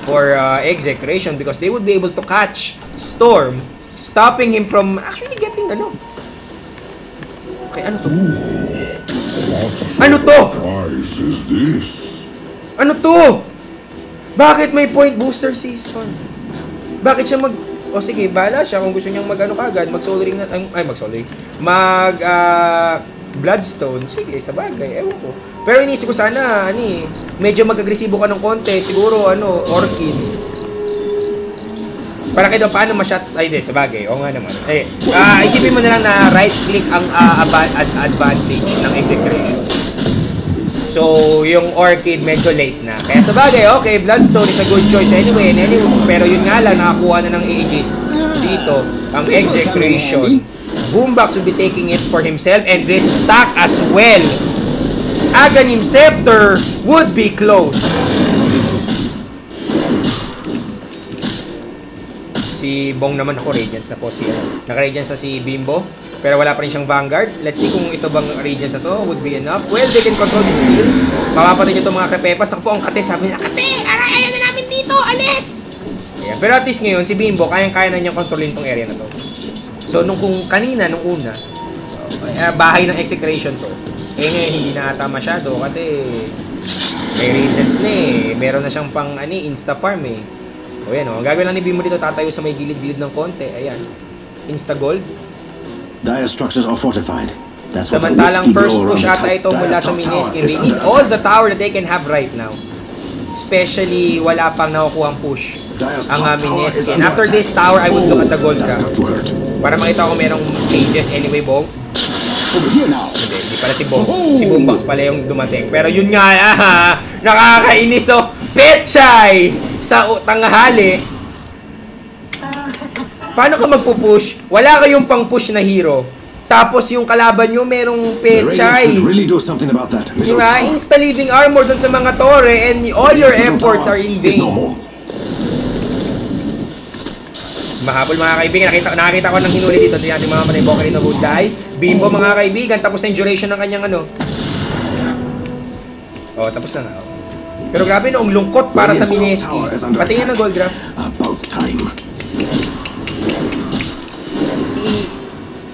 for Execration because they would be able to catch Storm, stopping him from actually getting ano. Okay, ano to? Ano to? Ano to? Bakit may point booster season? Bakit siya o sige, bahala siya kung gusto niyang mag-ano kagad, mag-soul ring na, mag-soul ring, Bloodstone, sige, sa bagay, ewan ko. Pero inisip ko sana, medyo mag-agresibo ka ng konti, siguro, Orchid. Para kayo paano ma-shot, sa bagay, o nga naman. Isipin mo na lang na right-click ang advantage ng Execration. So, yung Orchid medyo late na. Kaya sa bagay, okay, Bloodstone is a good choice anyway. Pero yun nga lang, nakakuha na ng Aegis dito, ang Execration. Boombox will be taking it for himself and this stack as well. Aghanim Scepter would be close. Si Bong naman ako, Radiance na po siya. Naka-Radiance na si Bimbo. Pero wala pa rin siyang Vanguard. Let's see kung ito bang Radiance na to would be enough. Well, they can control this field. Mapapatay nyo itong mga Crepepas. Naku po, ang Kate sabi nila, Kate! Ayaw na namin dito! Alis! Yeah, pero at least ngayon, si Bimbo, kayang-kaya na niyang kontrolin itong area na to. So, nung una, bahay ng Execration to. Ngayon, hindi na ata masyado kasi may Radiance na Meron na siyang pang, insta-farm O yan ang gagawin lang ni Bimbo dito, tatayo sa may gilid-gilid ng konti. Ayan. Insta-gold. Dire structures are fortified. That's what Samantalang first push ata ito mula sa Mineskin. They need all the tower that they can have right now. Especially wala pang nakukuha ang push ang Mineskin. After this tower, I would look at the gold craft. Para makita ko merong changes. Anyway, Bong. Hindi pala si Bong. Si Boombox pala yung dumating. Pero yun nga, nakakainis Pechay! Sa tanghali. Paano ka magpupush? Wala kayong pang-push na hero. Tapos yung kalaban nyo merong Pechay. Diba? Insta-living armor dun sa mga tore and all your efforts are in vain. Mahabol mga kaibigan. Nakakita ko ng hinuli dito. Ito natin mga patay Bokarino would die. Bimbo mga kaibigan. Tapos na yung duration ng kanyang tapos na nga. Pero grabe ang lungkot para sa Mineski. Patingin ng gold graph. About time.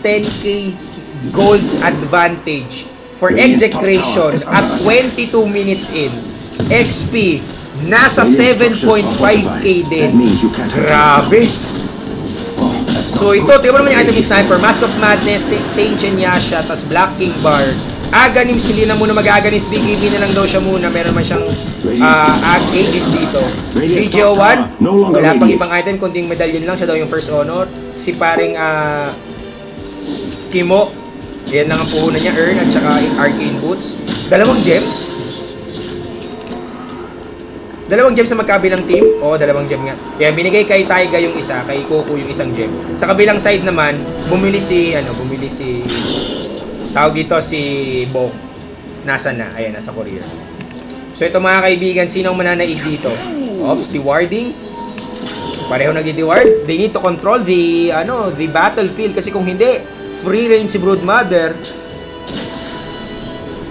10k gold advantage for Execration at 22 minutes in. XP nasa 7.5k din. Grabe. So ito, tingnan mo naman yung item sniper, Mask of Madness, Saint Yasha, tas Black King Bar. Aganim, hindi na muna mag-aganis, BKB na lang daw siya muna. Meron man siyang Aegis dito. Regio 1, wala pang ibang item, kundi medallion lang, siya daw yung first honor. Si paring Kimo, yan lang ang puhunan niya, Earn at saka Arcane Boots. Dalawang gem sa magkabilang team. Dalawang gem nga. Yan, binigay kay Taiga yung isa, kay Coco yung isang gem. Sa kabilang side naman, bumili si tawag dito si Bong. Nasa na? Ayan, nasa courier. So ito mga kaibigan, sinong mananaig dito? Ops, dewarding. Pareho nag-deward. They need to control the battlefield kasi kung hindi, free range si Broodmother.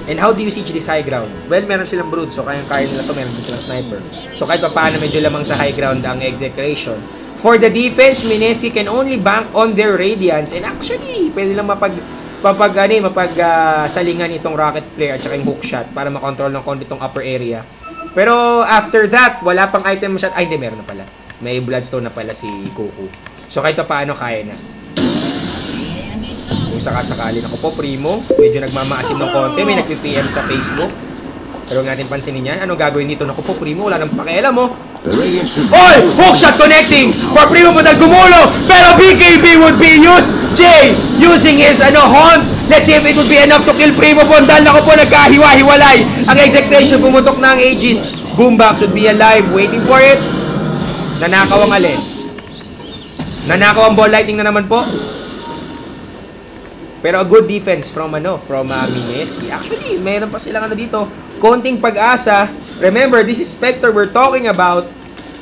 And how do you siege this high ground? Well, meron silang brood, so kaya nila to, meron din silang sniper. So kahit pa paano medyo lamang sa high ground ang Execration. For the defense, Mineski can only bank on their Radiance. And actually, pwede lang mapagsalingan itong Rocket Flare at saka yung Hookshot para makontrol ng konti itong upper area. Pero after that, wala pang item shot. Ay, hindi, meron na pala. May Bloodstone na pala si Kuku. So kahit pa paano, kaya na. Kung sakasakali na ko po, Primo, medyo nagmamaasim ng konti, may nag-PM sa Facebook. Pero huwag natin pansinin yan. Ano gagawin dito? Naku po, Primo, wala nang pakialam mo. Oy! Hookshot connecting for Primo Modal gumulo! Pero BKB would be used! Jay using his haunt. Let's see if it would be enough to kill Primo Bondal. Naku po, nagkahiwa-hiwalay. Ang Execration pumutok na ang Aegis. Boombox would be alive, waiting for it. Nanakaw ang alin. Nanakaw ang ball lightning na naman po. Pero a good defense from Mineski. Actually, meron pa silang dito. Konting pag-asa. Remember, this is Spectre we're talking about.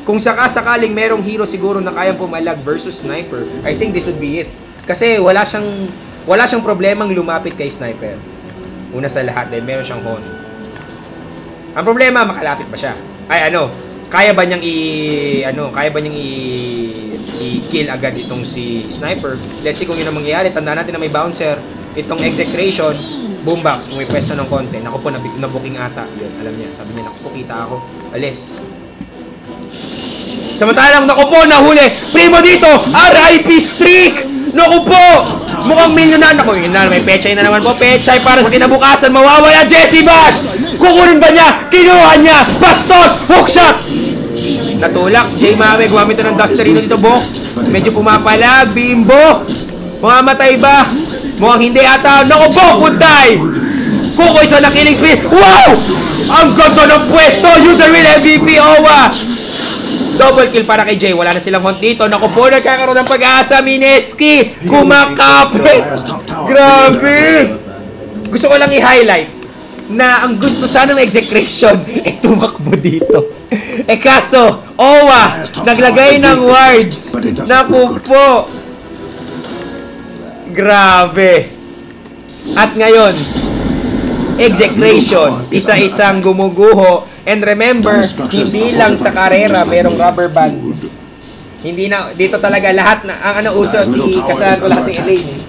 Kung sakasakaling merong hero siguro na kayang pumalag versus sniper, I think this would be it. Kasi wala siyang problemang lumapit kay sniper. Una sa lahat, dahil meron siyang hon. Ang problema, makalapit ba siya? Ay kaya ba niyang i-kill agad itong si sniper? Let's see kung yun ang mangyayari. Tandaan natin na may bouncer, itong execration, boombox, kung may pwesto ng konti. Naku po, nabuking ata. Yun, alam niya. Sabi niya, naku po, kita ako. Alis. Samantalang, naku po, nahuli. Primo dito, RIP streak! Naku po! Mukhang milyonan. Naku, yun na, may pechay na naman po. Pechay para sa kinabukasan. Mawawala, Jesse Bash! Kukunin ba niya? Kinuha niya! Bastos! Hookshot! Natulak, J. Mawe, gumamit na ng dusterino dito, box. Medyo pumapalag, Bimbo. Mamamatay ba? Mukhang hindi ata. Naku po, puntay! Kukoy sa killing spree. Wow! Ang ganda ng pwesto! You the real MVP, Owa! Double kill para kay Jay. Wala na silang hunt dito. Naku po, nagkakaroon ng pag-asa. Mineski! Kumakapit! Grabe! Gusto ko lang i-highlight na ang gusto sana ng execution tumakbo dito. Kaso, Owa, naglagay ng wards. Naku po. Grabe. At ngayon, execution, isa-isang gumuguho. And remember, hindi lang sa karera merong rubber band. Hindi na, dito talaga lahat na, ang uso si kasalanan ko lahat ng Elaine.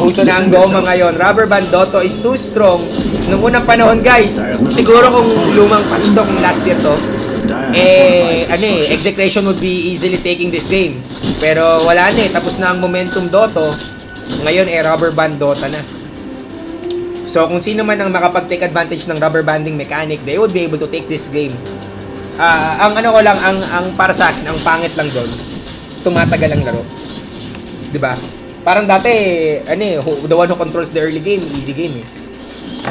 Uso na ang goma ngayon. Rubber band Dotto is too strong. Nung unang panahon guys, siguro kung lumang patch to, kung last year to, execution would be easily taking this game. Pero wala na tapos na ang momentum Dotto. Ngayon rubber band Dota na. So kung sino man ang makapag-take advantage ng rubber banding mechanic, they would be able to take this game. Ang para sa akin, ang pangit lang doon, tumatagal ang laro. 'Di ba? Parang dati the one who controls the early game, easy game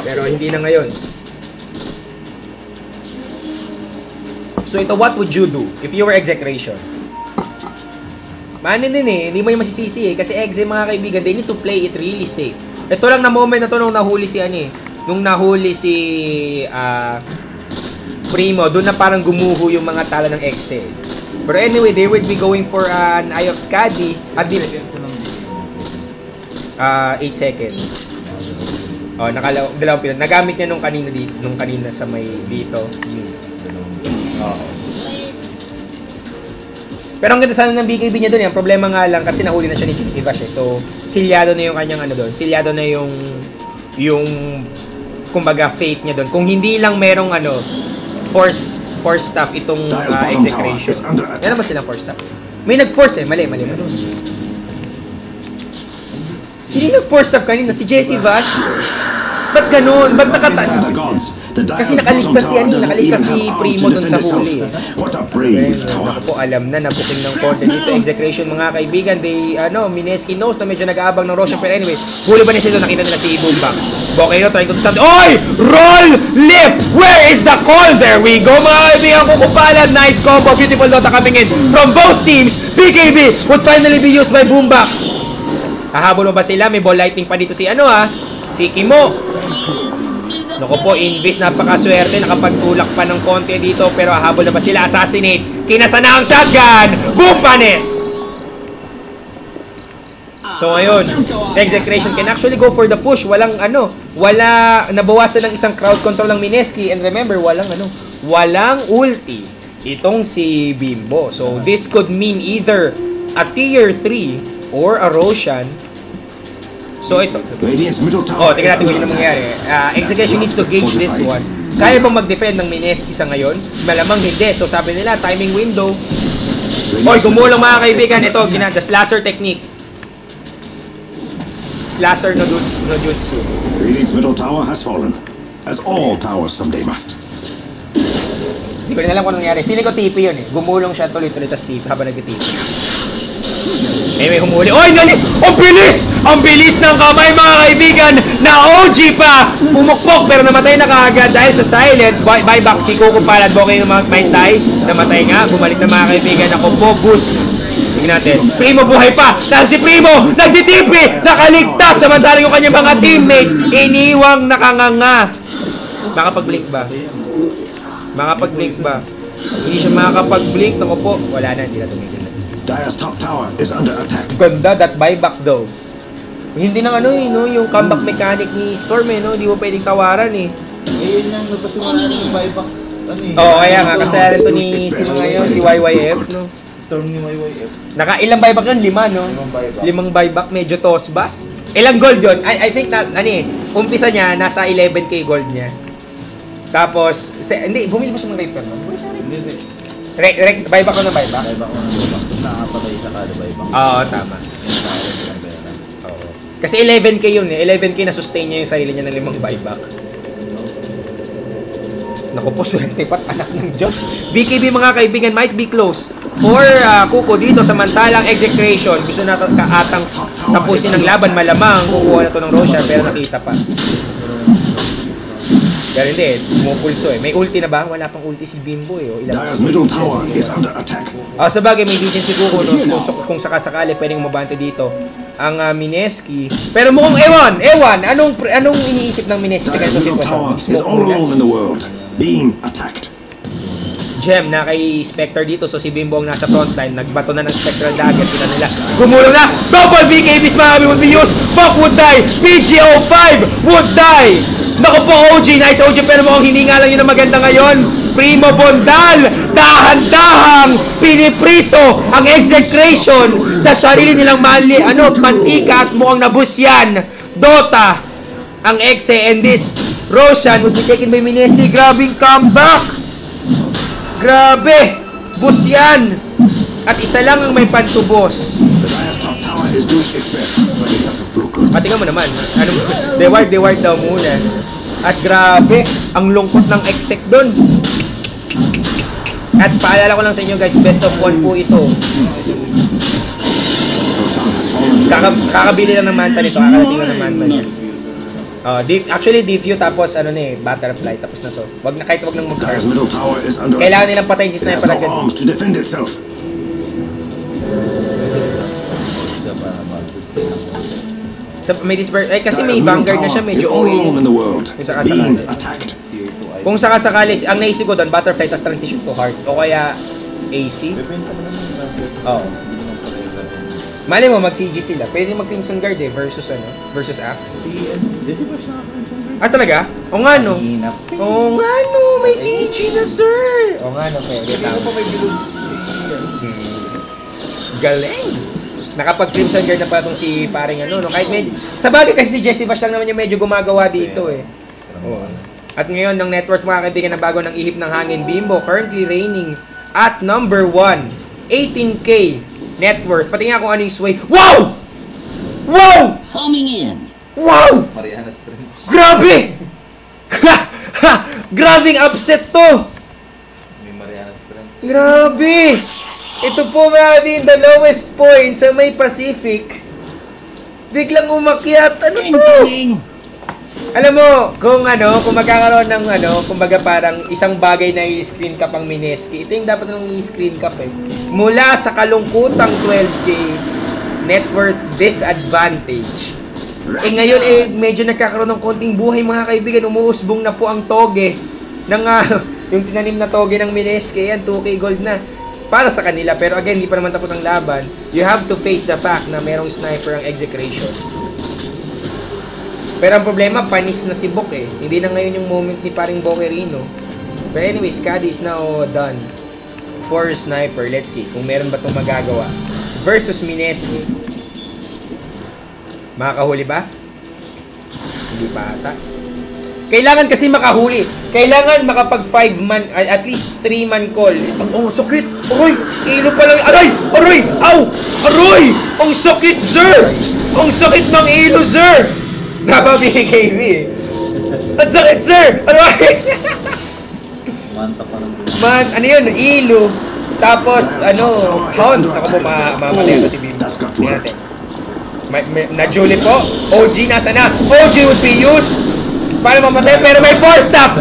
Pero hindi na ngayon. So ito, what would you do if you were execution? Manin din hindi mo yung masisisi kasi exe mga kaibigan, they need to play it really safe. Ito lang na moment na to nung nahuli si Primo, doon na parang gumuho yung mga tala ng exe. Pero anyway, they would be going for an Eye of Skadi at 8 seconds. Dalawang pinag. Nagamit niya nung kanina sa may dito. Pero ang ganda sana ng BKB niya doon, ang problema nga lang kasi nahuli na siya ni Jesse Bash so silyado na yung kanyang doon, silyado na yung kumbaga fate niya doon. Kung hindi lang merong force staff itong execution. Yan naman silang force staff. May nag-force mali. Sino nag-force staff kanina? Si Jesse Bash? Ba't ganun? Ba't kasi nakaligtas si Primo dun sa huli. Ako po, alam na, nabuking ng corner dito. Execution mga kaibigan, Mineski knows na medyo nag-aabang ng Roshan. Pero anyway, huli ba niya sila? Nakita nila si Boombox. Bokero trying to do something. Oy! Roll! Lip! Where is the call? There we go mga kaibigan. Kukupalan. Nice combo. Beautiful Dota coming in from both teams. BKB would finally be used by Boombox. Hahabol mo ba sila? May ball lighting pa dito si si Kimo. Naku po, Invis, napakaswerte. Nakapagtulak pa ng konti dito. Pero hahabol na ba sila? Assassinate. Kinasa na ang shotgun. Boom, panis! So ngayon, execution can actually go for the push. Wala nabawasan ng isang crowd control ng Mineski. And remember, walang ulti itong si Bimbo. So this could mean either a tier 3 or a Roshan. So ito. Tingnan natin kung yun ang mangyayari. Execution needs to gauge this one. Kaya bang mag-defend ng Mineski sa ngayon? Malamang hindi. So sabi nila, timing window. Gumulang mga kaibigan. Ito, the slasher technique. Slasher no jutsu. Radiant's middle tower has fallen, as all towers someday must. Hindi ko rin alam kung ano nangyari. Feeling ko TP yun Gumulong siya tuloy-tuloy tas TP habang nag-TP. May humuli. Ang bilis! Ang bilis ng kamay mga kaibigan na OG pa! Pumukpok pero namatay na kaagad dahil sa silence. Buyback si Coco Palad. Bokeh ng mga Maitay. Namatay nga. Bumalik na mga kaibigan. Ako focus. Tingnan natin. Primo buhay pa! Nasa si Primo! Nagtitipi! Nakaligtas! Samantalang yung kanyang mga teammates iniwang nakanganga. Makapag-blink ba? Hindi siya makakapag-blink. Naku po, wala na, hindi na tumigil na. Dire's top tower is under attack. Ganda, that buyback though. Hindi nang ano no, yung comeback mechanic ni Storm no, hindi mo pwedeng tawaran eh. Yun yung nagpasimula ng buyback. Ano eh. Oo, kaya nga, kasi rin to ni, sino ngayon, si YYF, no? Storm ni YYF. Ilang buyback yun? 5, no? 5 buyback. 5 buyback, medyo tosbas. Ilang gold yun? I think na, umpisa niya, nasa 11k gold niya. Tapos, hindi, bumili mo siya ng Reaper, no? Hindi. Buyback ko ng buyback? Buyback ko ng buyback. Nakakapatay sa kada buyback. Oo, tama. Oo. Kasi 11k yun eh. 11k na sustain niya yung sarili niya ng 5 buyback. Naku po, swerte pat anak ng Diyos. BKB mga kaibigan, might be close for Kuko dito samantalang execration. Gusto na kaatang tapusin ng laban, malamang kukuha na to ng Roshan pero nakita pa. Pero hindi, pumupulso eh. May ulti na ba? Wala pang ulti si Bimbo eh. Dire's middle tower is under attack. Sa bagay, may vision si Kuko no? Kung sakasakali pwedeng umabante dito ang Mineski. Pero mukhang ewan, anong iniisip ng Mineski sa Dire's ganitong middle tower sitwasyon? is all alone in the world, being attacked. Gem na kay Spectre dito, so si Bimbo ang nasa frontline, nagbato na ng Spectral Dagger, pina nila, gumulong na, double BKBs mga kami would be used, Buck would die, PGO5 would die, naku po OG, nice OG, pero mukhang hindi nga lang yun ang maganda ngayon, Primo Bondal, dahan-dahang piniprito ang execration sa sarili nilang mantika at mukhang nabusyan, Dota, ang Exe, and this Roshan would be taken by Minesi, grabing comeback! Grabe! Bus yan! At isa lang ang may pantubos. The Dire's top tower is doing its best, but it doesn't look good. Tingnan mo naman. Deward daw muna. At grabe, ang lungkot ng exec doon. At paalala ko lang sa inyo guys, best of 1 po ito. Roshan has fallen to the enemy. Kakabili lang ng manta nito, kakarating lang ng manta niya. Actually, defuse tapos butterfly, tapos na to. Wag nang Dire's mag-card. middle tower is under Kailangan attack. nilang patayin si It has Sniper no agad. arms to defend itself. May disperse, kasi may vanguard na siya, medyo all OA. alone in the world, Yung sakasakali. being attacked. Kung sakasakali, ang naisip ko doon, butterfly tas transition to heart. O kaya AC. Bebenta mo naman yung Oo. Mali mo, mag-CG sila. Pwede mag-Crimson Guard versus Axe. Jesse ba siya Talaga? O nga no? Hinap. O nga no, may CG na sir! O nga no, pwede. Hindi ko pa may bilog. Galing! Nakapag-Crimson Guard na pala itong si paring no? Kahit medyo... Sa bagay kasi si Jesse Bash lang naman yung medyo gumagawa dito eh. Oo. At ngayon, ng network mga kaibigan na bago ng ihip ng hangin, Bimbo, currently reigning at number 1. 18k net worth. Pati nga kung ano yung sway. Wow! Wow! Homing in. Wow! Mariana Strange. Grabe! Grabing upset to! May Mariana Strange. Grabe! Ito po maybe the lowest point sa may Pacific. Biglang umakyat. Ano to? Incoming. Alam mo, kung magkakaroon ng kumbaga parang isang bagay na i-screen cap ang Mineski, ito yung dapat nang i-screen cap eh. Mula sa kalungkutang 12k net worth disadvantage. Ngayon medyo nagkakaroon ng konting buhay mga kaibigan, umuusbong na po ang toge ng yung tinanim na toge ng Mineski, yan 2k gold na para sa kanila. Pero again, hindi pa naman tapos ang laban. You have to face the fact na merong sniper ang execration. Pero ang problema, panis na si Bok eh. Hindi na ngayon yung moment ni paring Boquerino. But anyway, Scadi is now done for Sniper. Let's see kung meron ba itong magagawa. Versus Mineski. Makakahuli ba? Hindi pa ata. Kailangan kasi makahuli. Kailangan makapag 5-man, at least 3-man call. Ang sakit! Aroy! Ilo pala yung... Aroy! Aroy! Aw! Aroy! Ang sakit, sir! Ang sakit ng ilo, sir! Napabigay eh. Ang sakit, sir! Aroy! Manta pa ng Ano yun? Ilo. Tapos, Hound. Ako po, mamamatay na si Bimbo. Tingnan natin. Na-Julie po. OG, nasa na? OG would be used para mamatay, pero may 4 staff.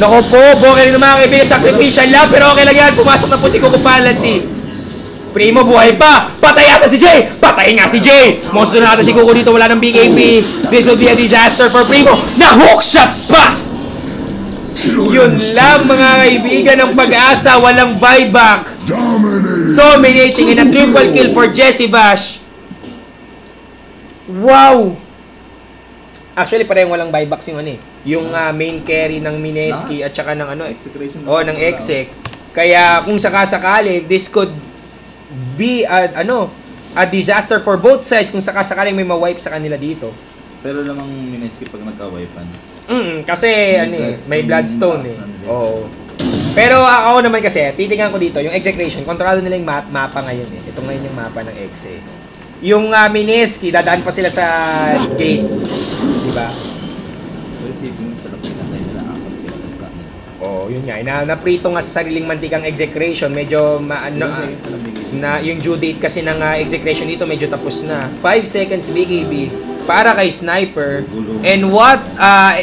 Naku po, Boquerino mga kaibigan, sacrificial lang, pero okay lang yan. Pumasok na po si Kuko Palansi. Primo, buhay pa! Patay ata si Jay! Patay nga si Jay! Monster na ata si Kuko dito, wala ng BKB. This will be a disaster for Primo. Na-hook shot pa! Yun lang mga kaibigan ng Pag-asa, walang buyback. Dominating in a triple kill for Jesse Bash. Wow! Actually, parehong walang buybacks yung ano eh. Yung main carry ng Mineski at saka ng ano eh. Execution. Ng exec. Kaya kung sakasakali, this could be a disaster for both sides kung sakasakaling may ma-wipe sa kanila dito. Pero namang Mineski pag nagka-wipan. Kasi may bloodstone eh. Oo. Pero ako naman kasi, titingnan ko dito, yung execration, kontrolado nila yung mapa ngayon eh. Ito ngayon yung mapa ng exe. Yung Mineski, dadaan pa sila sa gate. Diba? Pero isipin mo sa laki na tayo nila apat pinatagka. Oo, yun nga. Naprito nga sa sariling mantikang execration. Medyo yung due date kasi ng execration dito medyo tapos na. 5 seconds BKB para kay Sniper. And what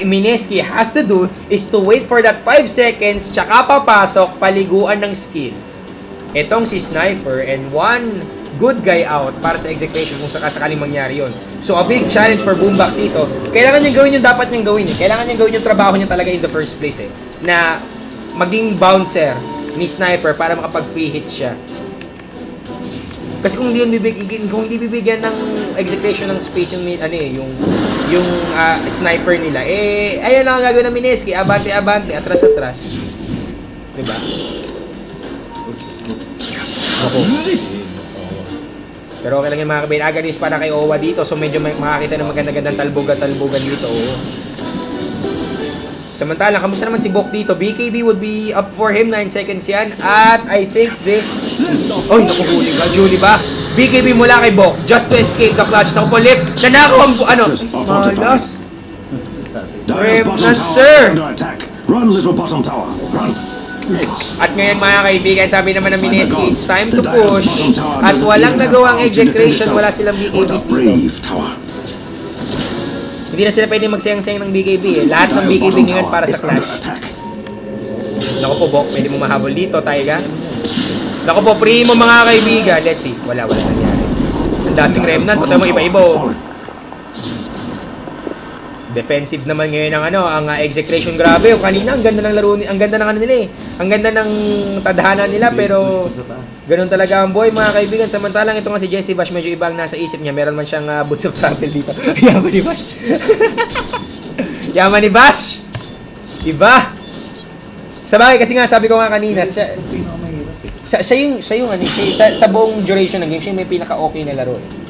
Mineski has to do is to wait for that 5 seconds tsaka papasok paliguan ng skill. Etong si Sniper and one good guy out para sa execution kung sakasakaling mangyari yon. So a big challenge for Boombox dito. Kailangan niyang gawin yung dapat niyang gawin eh. Kailangan niyang gawin yung trabaho niya talaga in the first place eh. Na maging bouncer ni Sniper para makapag-free hit siya. Kasi kung hindi bibigyan ng execution ng space yung Sniper nila, ayan lang ang gagawin ng Mineski, abante, atras. Diba? Ako. Pero okay lang yung mga kabayan. Aganis para kay Owa dito. So medyo makakita ng maganda-gandang talbugan dito. Samantalang, kamusta naman si Bok dito? BKB would be up for him. 9 seconds yan. At I think this... Oy, nakuhuli ka. Julie ba? BKB mula kay Bok. Just to escape the clutch. Naku po, lift. Nanakaw ang... Malas. Remnant, sir. Run, little bottom tower. Run. At ngayon mga kaibigan, sabi naman ng Mineski, it's time to push. At walang nagawang execution, wala silang BKBs dito. Hindi na sila pwede magsayang-sayang ng BKB eh. Lahat ng BKB ngayon para sa clash. Naku po, Bok, pwede mo mahabol dito, Taiga. Naku po, primo mga kaibigan. Let's see, wala nangyari. Ang daming remnant, ito mo iba-iba. Defensive naman ngayon ang execution. Grabe, kanina ang ganda ng laro, ang ganda ng nila eh. Ang ganda ng tadhana nila pero ganun talaga ang boy mga kaibigan. Samantalang ito nga si Jesse Bash, medyo iba ang nasa isip niya. Meron man siyang boots of travel dito. Yaman ni Bash. Yaman ni Bash. Iba. Sabagay kasi nga sabi ko nga kanina, siya sa buong duration ng game, siya yung may pinaka-okay na laro eh.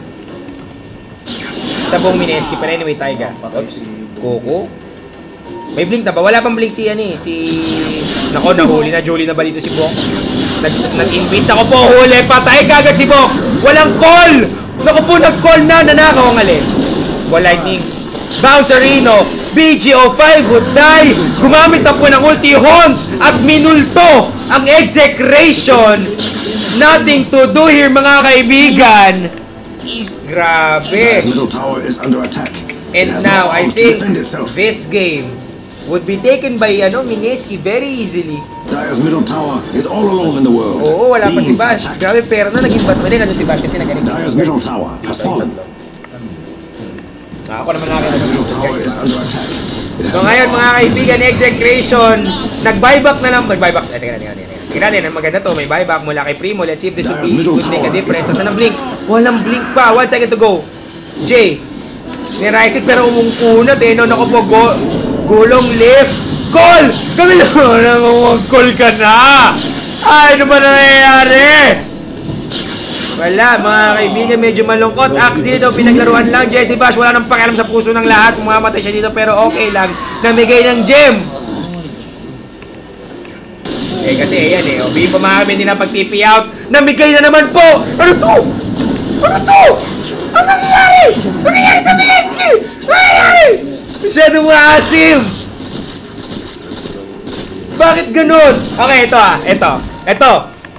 Sa buong Mineski. Pero anyway, Taiga. Oops. Coco. May blink na ba? Wala pang blink si Nako, nahuli na. Julie na ba dito si Bok? Nag-invest ako po. Huli. Patay kagad si Bok. Walang call. Nako po, nag-call na. Nanakaw ang alin. Ball lightning. Bouncerino. BGO5 would die. Gumamit na po ng ulti Haunt at minulto ang execration. Nothing to do here mga kaibigan. Grabe. And now, I think this game would be taken by Mineski very easily. Dire's middle tower is all alone in the world. Oo, wala pa si Bash. Grabe, pero na naging Batman din. Si Bash kasi nagaling. Dire's middle tower has fallen. Ako naman nakakita sa So ngayon mga kaibigan, execration. Nag-buyback na lang. Nag-buyback. Tingnan natin, maganda to. May buyback mula kay Primo. Let's see if this would make a difference. Saan ang blink? Walang blink pa. 1 second to go. Jay. Ni-right pero umungkunat eh. Naku po, gulong lift. Call! Kami na mag-call ka na! Ay, ano ba nangyayari? Wala, mga kaibigan, medyo malungkot. Axe dito, pinaglaruan lang. Jesse Bash, wala nang pakialam sa puso ng lahat. Pumamatay siya dito, pero okay lang. Namigay ng gem. Kasi ayan eh. Obi pa mga kami, hindi na pag-TP out. Namigay na naman po! Ano to? Ano to? Ano nangyayari? Ano nangyayari sa Mineski? Ano nangyayari? Masyadong maasim. Bakit ganun? Okay, ito.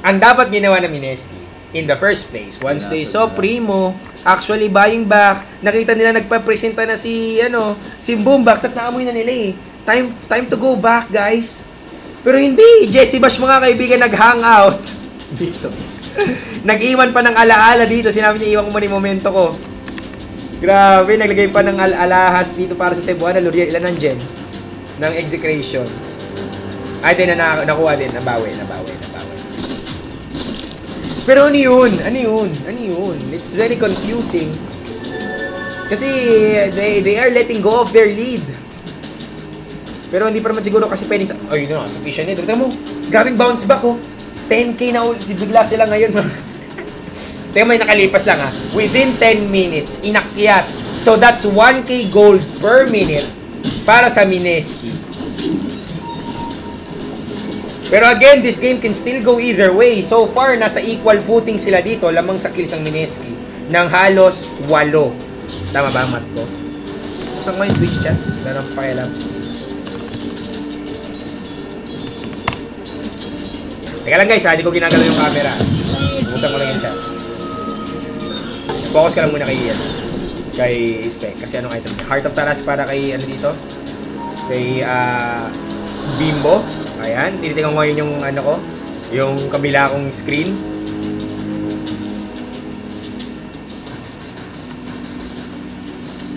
Ang dapat ginawa ng Mineski in the first place, once they saw Primo actually buying back, nakita nila nagpa-presenta na si Boombox at naamoy na nila eh. Time to go back, guys. Pero hindi, Jesse Bash mga kaibigan nag-hangout dito. Nag-iwan pa ng alaala dito. Sinabi niya, iwan ko muna yung momento ko. Grabe, naglagay pa ng alahas dito para sa Cebuana. Lurian, ilan ang gem ng execration. Ay, din na nakuha din. Nabawi. Pero ano yun? It's very confusing. Kasi they are letting go of their lead. Pero hindi pa naman siguro kasi pwede sa... Ay, yun na, sufficient yun. Tignan mo, grabing bounce back, oh. 10K na ulit. Bigla sila ngayon, mga... Tignan mo, nakalipas lang, ha. Within 10 minutes, inakyat. So, that's 1K gold per minute para sa Mineski. Pero again, this game can still go either way. So far, nasa equal footing sila dito, lamang sa kills ang Mineski, ng halos 8. Tama ba ang math ko? Buksan mo yung Twitch chat. Wala nang pakialam. Teka lang guys, hindi ko ginagalaw yung camera. Buksan ko lang yung chat. Focus ka lang muna kay Spec. Kasi anong item niya? Heart of Taras para kay ano dito? Kay Bimbo. Ayan, tinitingnan ko ngayon yung ano ko, yung kabila kong screen.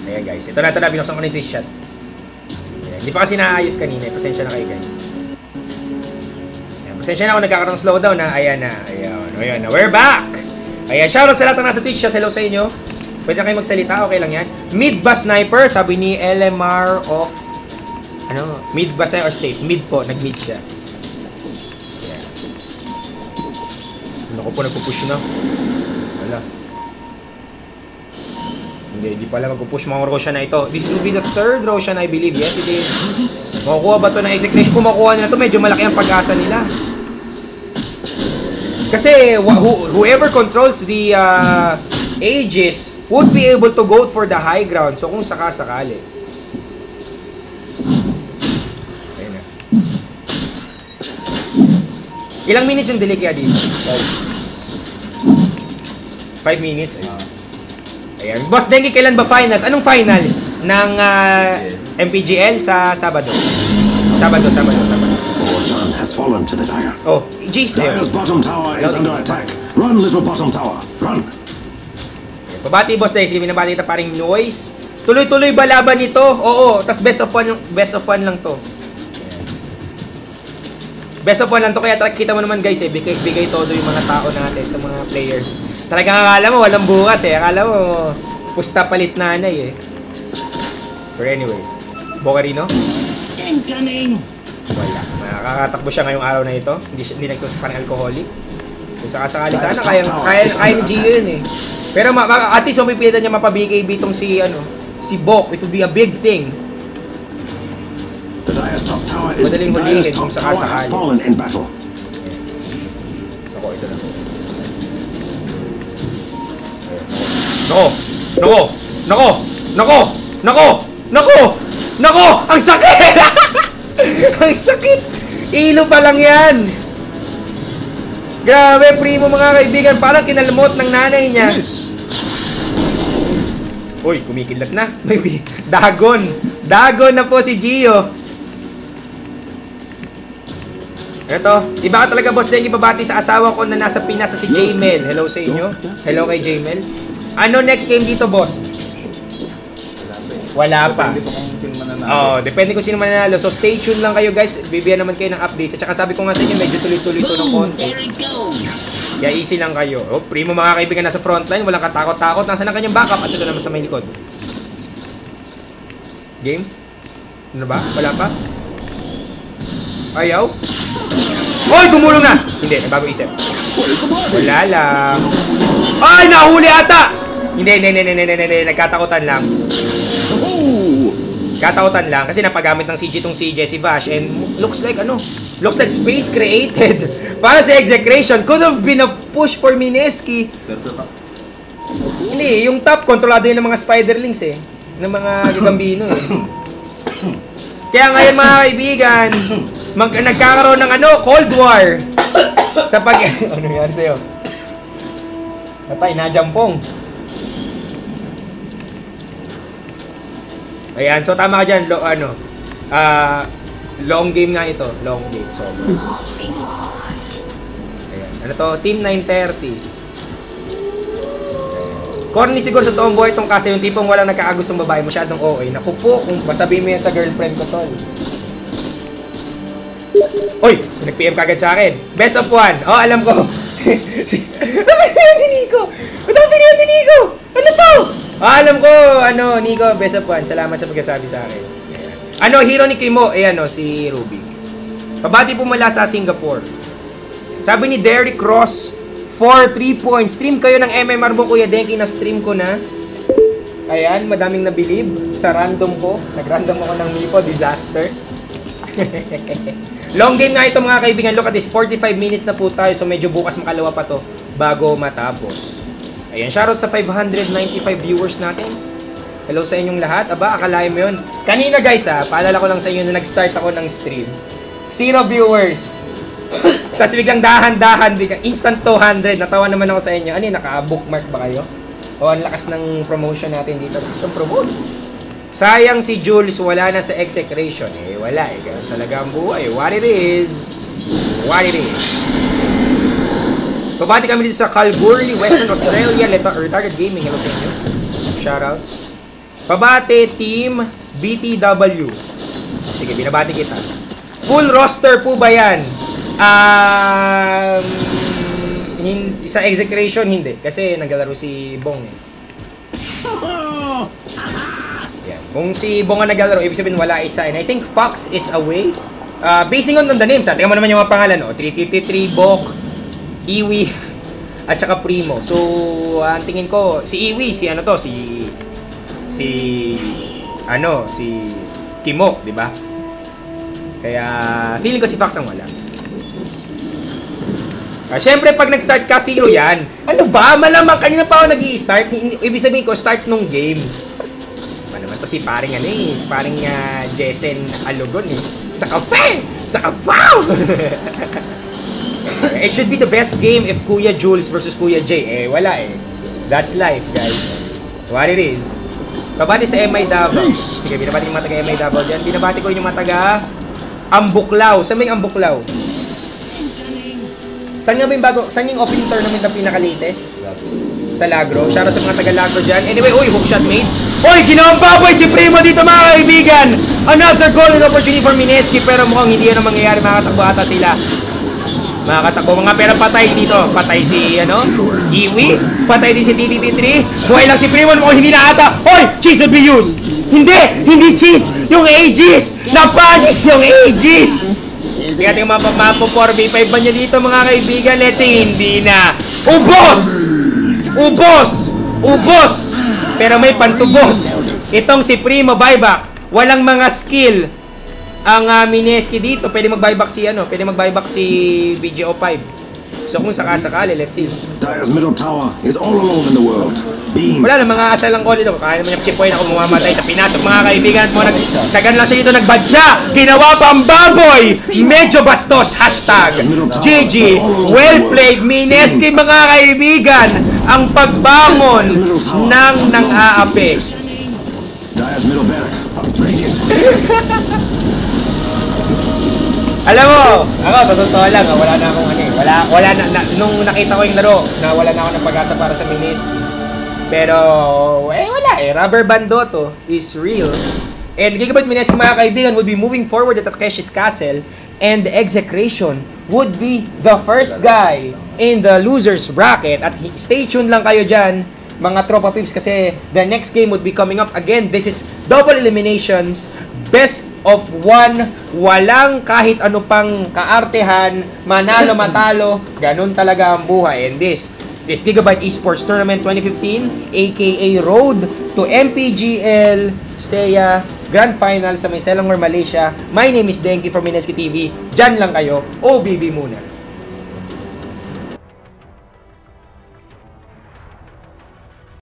Ayan guys, ito na, binuksan ko na yung Twitch chat. Ayan, hindi pa kasi naayos kanina, pasensya na kayo guys. Ayan, pasensya na ako, nagkakaroon ng slowdown na. Ayan na, we're back! Ayan, shoutout sa lahat ng nasa Twitch chat, hello sa inyo. Pwede na kayo magsalita, okay lang yan. Mid ba sniper? Sabi ni LMR of... Ano? Mid ba sa'yo or safe? Mid po, nag-mid siya. Ayan. Ano ko po, nagpupush na. Wala. Hindi pala magpupush mga Roshan na ito. This will be the 3rd Roshan, I believe. Yes, it is. Makukuha ba ito ng execution? Kung makuha nila ito, medyo malaki ang pag-asa nila. Kasi whoever controls the Aegis would be able to go for the high ground. So kung sakasakali. Ayun na. Ilang minutes yung delay kaya dito? 5 minutes. Ayan. Boss Dengi, kailan ba finals? Anong finals ng MPGL sa Sabado? Sabado. Our son has fallen to the Dire. Oh, G's there. Dire's bottom tower is under attack. Run, little bottom tower. Run. Babati, Boss Dengi. Sige, binabati kita paring noise. Tuloy-tuloy ba laban nito? Oo. Tas best of one lang to. Best of one lang to. Kaya kita mo naman guys, bigay todo yung mga tao natin, itong mga players. Talagang akala mo walang bukas eh. Akala mo pusta palit nanay eh. But anyway, Bocarino? Incoming! Wala. Makakatakbo siya ngayong araw na ito. Hindi nagsusupa ng alcoholic. Kung sakasakali sana, kaya ni Gio yun eh. Pero at least mapipilitan niya mapabigay bitong si Bok. It would be a big thing. The Dire's top tower is Madaling hulihin Dire's kung top tower has sakasakali. fallen in battle. Ako, ito na. Nako! Ang sakit! Ang sakit! Ilo pa lang yan! Grabe, primo mga kaibigan. Parang kinalmot ng nanay niya. Uy, kumikidlat na. Dagon na po si Gio. Ito, iba ka talaga, Boss Dengi. Babati sa asawa ko na nasa Pinas na si Jaymel. Hello sa inyo. Hello kay Jaymel. Ano next game dito, boss? Wala pa. Depende pa kung sino mananalo. Oh, depende kung sino mananalo. So stay tuned lang kayo, guys. Bibigyan naman kayo ng updates. At saka sabi ko nga sa inyo, medyo tuloy-tuloy to ng konti. Kaya easy lang kayo. Oh, primo mga kaibigan nasa frontline, walang katakot-takot. Nasaan ang kanyang backup? At ito naman sa may likod. Game? Ano ba? Wala pa? Ayaw? Oy, gumulong na! Hindi, bago isip. Wala lang. Ay, nahuli ata! Hindi. Nagkatakutan lang. Katakutan lang kasi napagamit ng CG tong si Jesse Vash and looks like space created para sa execration. Could have been a push for Mineski. Hindi, yung top kontrolado yun ng mga spiderlings eh. Ng mga gagambino eh. Kaya ngayon mga kaibigan, nagkakaroon ng Cold War sa pag... Ano yan sa'yo? Natay, najampong. Ayan, so tama ka dyan, long game nga ito, long game, so. Ayan, ano to, Team 930. Corny siguro sa toong buhay itong kasi yung tipong walang nagkakagustong babae, masyadong okay. Naku po, kung masabihin mo yan sa girlfriend ko, tol. Oy, nag-PM kagad sa akin. Best of 1. Oh, alam ko. Ano Nico? Ano ni Nico? Ano to? Alam ko, Nico, best of 1. Salamat sa pagkasabi sa akin. Ano, hero ni Kimo? Si Ruby. Pabati po mula sa Singapore. Sabi ni Derrick Ross, 3 points. Stream kayo ng MMR mo, Kuya Denki, na stream ko na. Ayan, madaming nabilib sa random ko. Nag-random ako ng Mipo, disaster. Long game nga ito mga kaibigan. Look at this, 45 minutes na po tayo. So medyo bukas makalawa pa to bago matapos. Ayan, shoutout sa 595 viewers natin. Hello sa inyong lahat. Aba, akalain mo yun. Kanina guys paalala ko lang sa inyo na nag-start ako ng stream. 0 viewers. Kasi biglang dahan-dahan, biglang instant 200. Natawa naman ako sa inyo. Ano yun, naka-bookmark ba kayo? O, ang lakas ng promotion natin dito. Isang promote. Sayang si Jules, wala na sa execration. Wala ganun talaga ang buhay. What it is. Pabati kami dito sa Kalgoorlie, Western Australia. Retarded Gaming. Hello sa inyo. Shoutouts. Pabati, Team BTW. Sige, binabati kita. Full roster po ba yan? Sa execration, hindi. Kasi naglalaro si Bong Yan. Kung si Bong ang naglalaro, ibig sabihin wala isa. And I think Fox is away. Basing on the names, tingnan mo naman yung mga pangalan. 333, Bok, Iwi, at saka Primo. So, ang tingin ko, si Iwi, si Kimo, di ba? Kaya, feeling ko si Fox ang wala. Siyempre, pag nag-start ka, 0 yan. Ano ba? Malamang, kanina pa ako nag-i-start. Ibig sabihin ko, start nung game. Ano naman to si paring si paring Jessen Alogon Sa kape! Sa kapaw! It should be the best game if Kuya Jules versus Kuya Jay. Wala That's life, guys. What it is. Pabati sa MI Davao. Sige, binabati yung mga taga MI Davao dyan. Binabati ko rin yung mga taga Ambuklaw. Saan ba yung Ambuklaw? Saan nga ba yung saan yung opening tournament na pinaka-latest? Sa Lagro. Shoutout sa mga taga-Lagro dyan. Anyway, hookshot made. Ginawang baboy si Primo dito mga kaibigan! Another golden opportunity for Mineski, pero mukhang hindi yan ang mangyayari. Makakatakbo ata sila. Makakatakbo mga pera patay dito. Patay si, Iwi. Patay din si TTT3. Buhay lang si Primo. Mukhang hindi na ata. Cheese will be used! Hindi cheese! Yung Aegis! Napanis yung Aegis! Tingnan yung mapo 4v5 ba niya dito mga kaibigan? Let's say hindi na. Ubos! Pero may pantubos. Itong si Primo buyback. Walang mga skill. Ang Mineski dito, pwede mag-buyback si BGO5. So kung sakasakali, let's see. Dire's middle tower is all alone in the world. Wala na, mga asal lang ko dito. Kaya naman yung chipoy na kung mamamatay. Pinasok mga kaibigan mo. Tagan lang siya dito, nagbadya. Ginawa pang baboy. Medyo bastos. Hashtag GG. Well played. Mineski mga kaibigan. Ang pagbangon ng nang-aapi. Dire's middle barracks are vacant. Alam mo, ako, totoo lang, wala na akong nung nakita ko yung laro, wala na ako ng pag-asa para sa Minis. Pero, wala rubber bando to is real. And Gigabyte Mineski mga kaibigan would be moving forward at Takeshi's Castle, and the execration would be the first guy in the loser's bracket. At stay tuned lang kayo dyan, mga tropa pips, kasi the next game would be coming up. Again, this is double eliminations, best of 1, walang kahit ano pang kaartehan, manalo matalo, ganun talaga ang buhay. And this Gigabyte Esports Tournament 2015, aka Road to MPGL SEA Grand Final sa may Selangor, Malaysia. My name is Denki from Mineski TV. Diyan lang kayo, OBB muna.